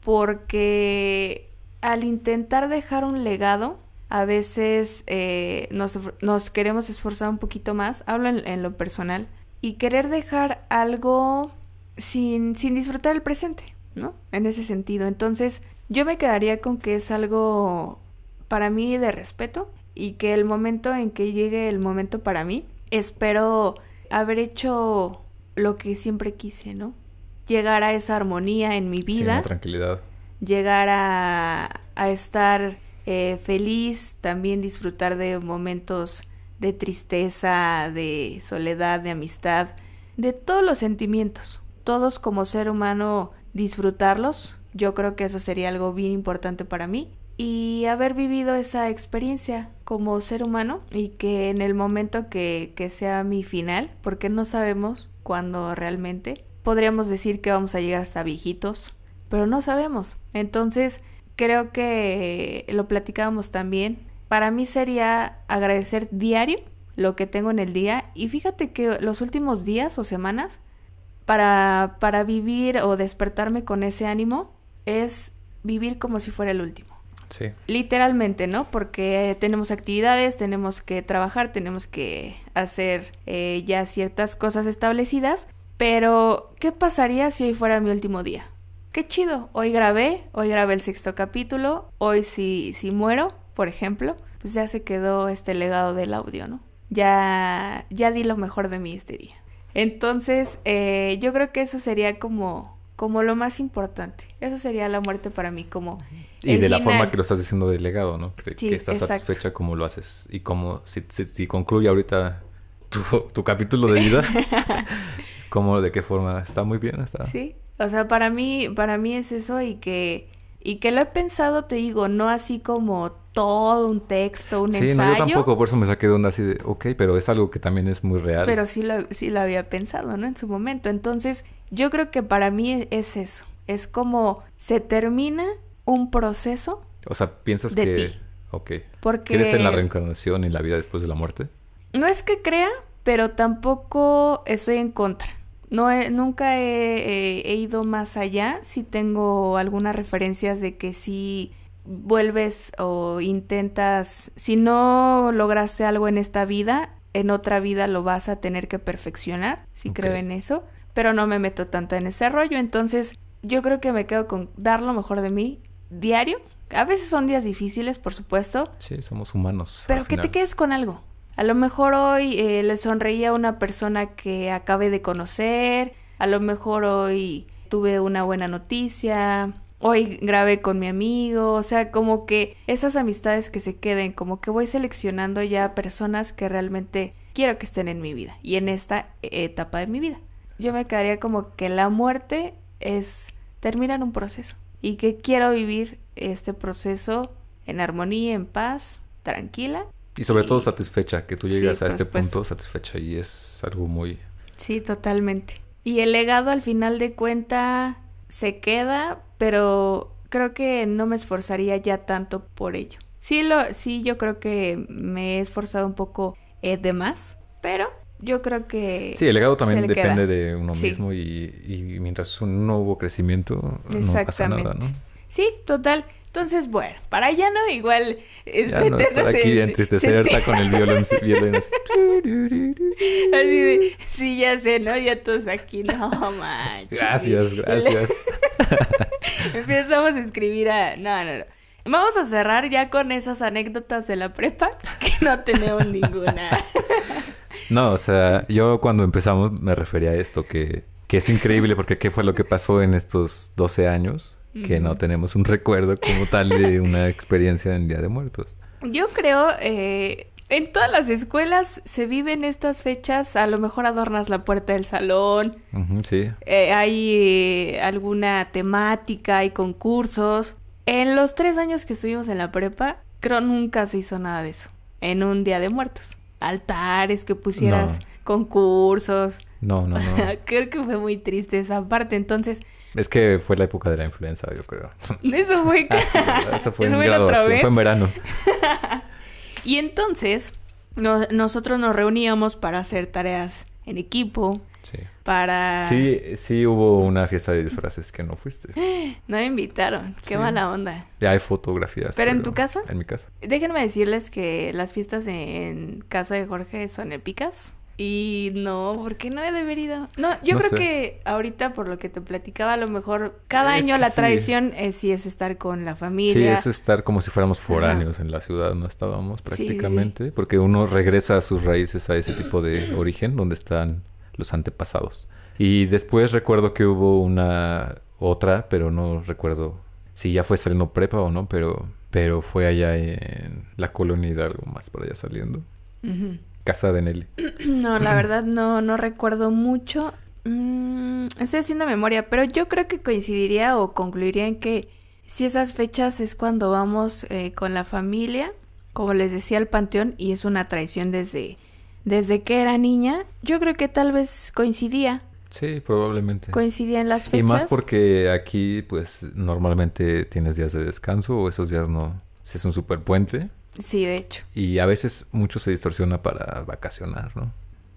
porque al intentar dejar un legado, a veces nos queremos esforzar un poquito más, hablo en lo personal, y querer dejar algo sin disfrutar el presente, ¿no? En ese sentido. Entonces, yo me quedaría con que es algo para mí de respeto y que el momento en que llegue el momento para mí, espero haber hecho lo que siempre quise, ¿no? Llegar a esa armonía en mi vida. Sí, una tranquilidad. Llegar a estar feliz, también disfrutar de momentos de tristeza, de soledad, de amistad, de todos los sentimientos. Todos como ser humano disfrutarlos. Yo creo que eso sería algo bien importante para mí. Y haber vivido esa experiencia como ser humano y que en el momento que sea mi final, porque no sabemos cuándo realmente, podríamos decir que vamos a llegar hasta viejitos, pero no sabemos. Entonces, creo que lo platicábamos también. Para mí sería agradecer diario lo que tengo en el día. Y fíjate que los últimos días o semanas, para vivir o despertarme con ese ánimo, es vivir como si fuera el último. Sí. Literalmente, ¿no? Porque tenemos actividades, tenemos que trabajar, tenemos que hacer ya ciertas cosas establecidas. Pero, ¿qué pasaría si hoy fuera mi último día? Qué chido, hoy grabé el 6º capítulo, hoy si muero, por ejemplo, pues ya se quedó este legado del audio, ¿no? Ya di lo mejor de mí este día. Entonces, yo creo que eso sería como como lo más importante. Eso sería la muerte para mí, como y de la forma que lo estás diciendo del legado, ¿no? Que estás exacto. satisfecha como lo haces. Y como si concluye ahorita tu capítulo de vida, ¿cómo, de qué forma? Está muy bien, está. Sí, o sea, para mí es eso y que lo he pensado, te digo, no así como todo un texto, un ensayo. Sí, no, yo tampoco, por eso me saqué de onda así de, ok, pero es algo que también es muy real. Pero sí lo había pensado, ¿no? En su momento. Entonces, yo creo que para mí es eso. Es como se termina un proceso. O sea, piensas de que... ti. Ok. Porque... ¿Crees en la reencarnación y la vida después de la muerte? No es que crea, pero tampoco estoy en contra. Nunca he ido más allá. Sí tengo algunas referencias de que si vuelves o intentas, si no lograste algo en esta vida, en otra vida lo vas a tener que perfeccionar. Sí creo en eso, pero no me meto tanto en ese rollo. Entonces yo creo que me quedo con dar lo mejor de mí diario. A veces son días difíciles, por supuesto. Sí, somos humanos. Pero que te quedes con algo. A lo mejor hoy le sonreí a una persona que acabé de conocer. A lo mejor hoy tuve una buena noticia. Hoy grabé con mi amigo. O sea, como que esas amistades que se queden. Como que voy seleccionando ya personas que realmente quiero que estén en mi vida. Y en esta etapa de mi vida. Yo me quedaría como que la muerte es terminar un proceso. Y que quiero vivir este proceso en armonía, en paz, tranquila. Y sobre todo satisfecha, que tú llegas a este punto satisfecha y es algo muy... Sí, totalmente. Y el legado al final de cuenta se queda, pero creo que no me esforzaría ya tanto por ello. Sí, yo creo que me he esforzado un poco de más, pero yo creo que... Sí, el legado también depende de uno mismo y mientras no hubo crecimiento no pasa nada, ¿no? Sí, total. Entonces, bueno, para allá no, igual... ya no estar aquí entristecerte con el violín así. Así de, sí, ya sé, ¿no? Ya todos aquí, no manches. Gracias. Empezamos a escribir No. Vamos a cerrar ya con esas anécdotas de la prepa, que no tenemos ninguna. No, o sea, yo cuando empezamos me refería a esto, que es increíble porque ¿qué fue lo que pasó en estos 12 años? Que no tenemos un recuerdo como tal de una experiencia en Día de Muertos. Yo creo, en todas las escuelas se viven estas fechas, a lo mejor adornas la puerta del salón. Sí. Hay alguna temática, hay concursos. En los 3 años que estuvimos en la prepa, creo nunca se hizo nada de eso. En un Día de Muertos. Altares, que pusieras concursos. No. Creo que fue muy triste esa parte, entonces... Es que fue la época de la influenza, yo creo. Eso fue... eso fue en graduación, fue en verano. Y entonces, nosotros nos reuníamos para hacer tareas en equipo. Sí. Para... Sí hubo una fiesta de disfraces que no fuiste. No me invitaron. Qué mala onda. Ya hay fotografías. ¿Pero en tu casa? En mi casa. Déjenme decirles que las fiestas en casa de Jorge son épicas. Y no, ¿por qué no he de haber ido? No, yo creo que ahorita, por lo que te platicaba, a lo mejor cada año la tradición sí es estar con la familia. Sí, es estar como si fuéramos foráneos en la ciudad, no estábamos prácticamente. Sí. Porque uno regresa a sus raíces, a ese tipo de origen donde están los antepasados. Y después recuerdo que hubo otra, pero no recuerdo si ya fue saliendo prepa o no, pero fue allá en la colonia Hidalgo, más por allá saliendo. Casa de Nelly. No, la verdad no recuerdo mucho. Estoy haciendo memoria, pero yo creo que coincidiría o concluiría en que si esas fechas es cuando vamos con la familia, como les decía, al panteón, y es una tradición desde que era niña, yo creo que tal vez coincidía. Sí, probablemente. Coincidía en las fechas. Y más porque aquí, pues, normalmente tienes días de descanso o esos días no. Si es un super puente. Sí, de hecho. Y a veces mucho se distorsiona para vacacionar, ¿no?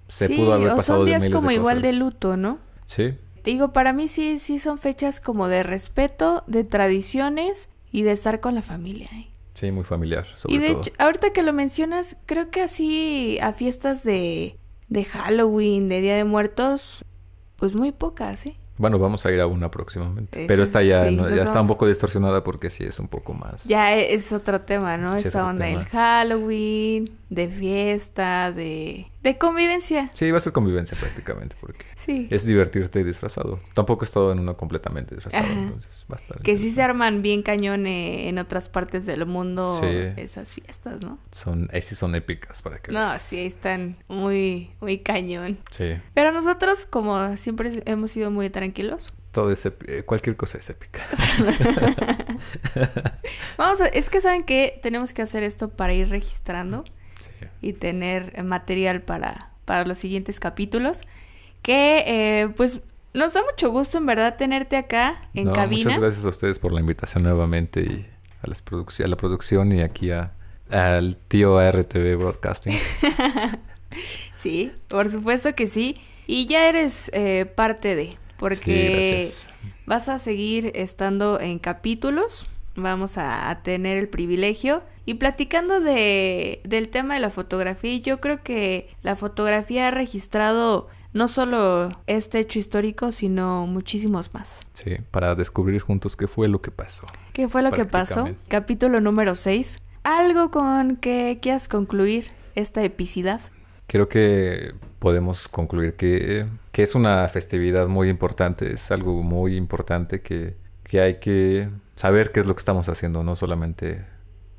Se pudo haber pasado de miles de cosas. Sí, o son días como igual de luto, ¿no? Sí. Te digo, para mí sí son fechas como de respeto, de tradiciones y de estar con la familia. Sí, muy familiar, sobre todo. Y de hecho, ahorita que lo mencionas, creo que así a fiestas de Halloween, de Día de Muertos, pues muy pocas, ¿eh? Bueno, vamos a ir a una próximamente. Pero esta ya está un poco distorsionada porque sí es un poco más... Ya es otro tema, ¿no? Sí, esta onda del Halloween. de fiesta, de convivencia. Sí, va a ser convivencia prácticamente, porque es divertirte disfrazado. Tampoco he estado en uno completamente disfrazado, entonces va a estar... Que sí se arman bien cañón en otras partes del mundo esas fiestas, ¿no? Ahí sí son épicas para que veas. Sí, están muy, muy cañón. Sí. Pero nosotros, como siempre, hemos sido muy tranquilos. Todo es cualquier cosa es épica. Es que saben que tenemos que hacer esto para ir registrando y tener material para los siguientes capítulos. Que pues nos da mucho gusto en verdad tenerte acá en cabina. Muchas gracias a ustedes por la invitación nuevamente y a la producción y aquí al tío ARTV Broadcasting. Sí, por supuesto que sí. Y ya eres parte de... Porque vas a seguir estando en capítulos, vamos a tener el privilegio. Y platicando del tema de la fotografía, yo creo que la fotografía ha registrado no solo este hecho histórico, sino muchísimos más. Sí, para descubrir juntos qué fue lo que pasó. ¿Qué fue lo que pasó? Capítulo número 6. ¿Algo con que quieras concluir esta epicidad? Creo que podemos concluir que es una festividad muy importante, es algo muy importante que hay que saber qué es lo que estamos haciendo, no solamente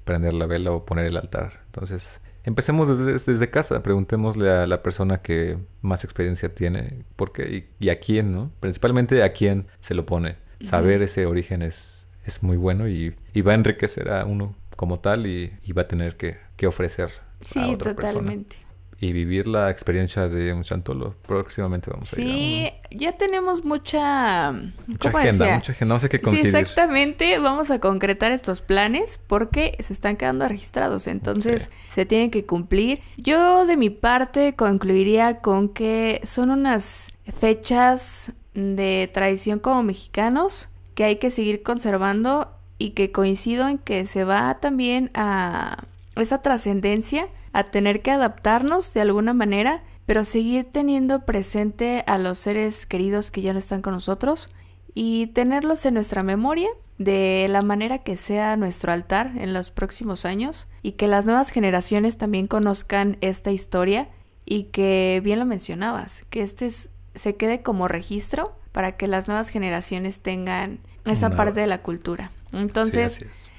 prender la vela o poner el altar. Entonces, empecemos desde casa, preguntémosle a la persona que más experiencia tiene por qué y a quién, ¿no? Principalmente a quién se lo pone. Saber ese origen es muy bueno y va a enriquecer a uno como tal y va a tener que ofrecer a otra totalmente. Persona. Y vivir la experiencia de un chantolo. Próximamente vamos a ir. Sí, ya tenemos mucha agenda. No sé qué conseguir. Sí, exactamente. Vamos a concretar estos planes porque se están quedando registrados. Entonces, se tienen que cumplir. Yo, de mi parte, concluiría con que son unas fechas de tradición como mexicanos que hay que seguir conservando y que coincido en que se va también a esa trascendencia a tener que adaptarnos de alguna manera, pero seguir teniendo presente a los seres queridos que ya no están con nosotros y tenerlos en nuestra memoria de la manera que sea nuestro altar en los próximos años y que las nuevas generaciones también conozcan esta historia y que, bien lo mencionabas, que se quede como registro para que las nuevas generaciones tengan esa parte de la cultura. Entonces,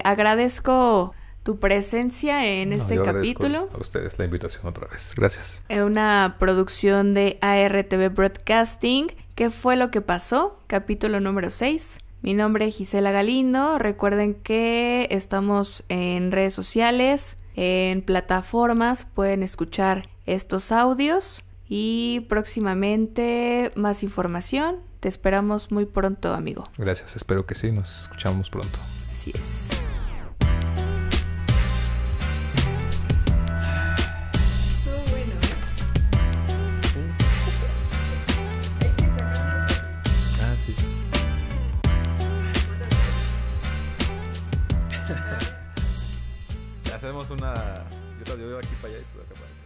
agradezco tu presencia en este capítulo. A ustedes la invitación otra vez. Gracias. Una producción de ARTV Broadcasting. ¿Qué fue lo que pasó? Capítulo número 6. Mi nombre es Gisela Galindo. Recuerden que estamos en redes sociales, en plataformas. Pueden escuchar estos audios y próximamente más información. Te esperamos muy pronto, amigo. Gracias. Espero que sí. Nos escuchamos pronto. Así es. Hacemos una... Yo aquí para allá y tú acá para acá.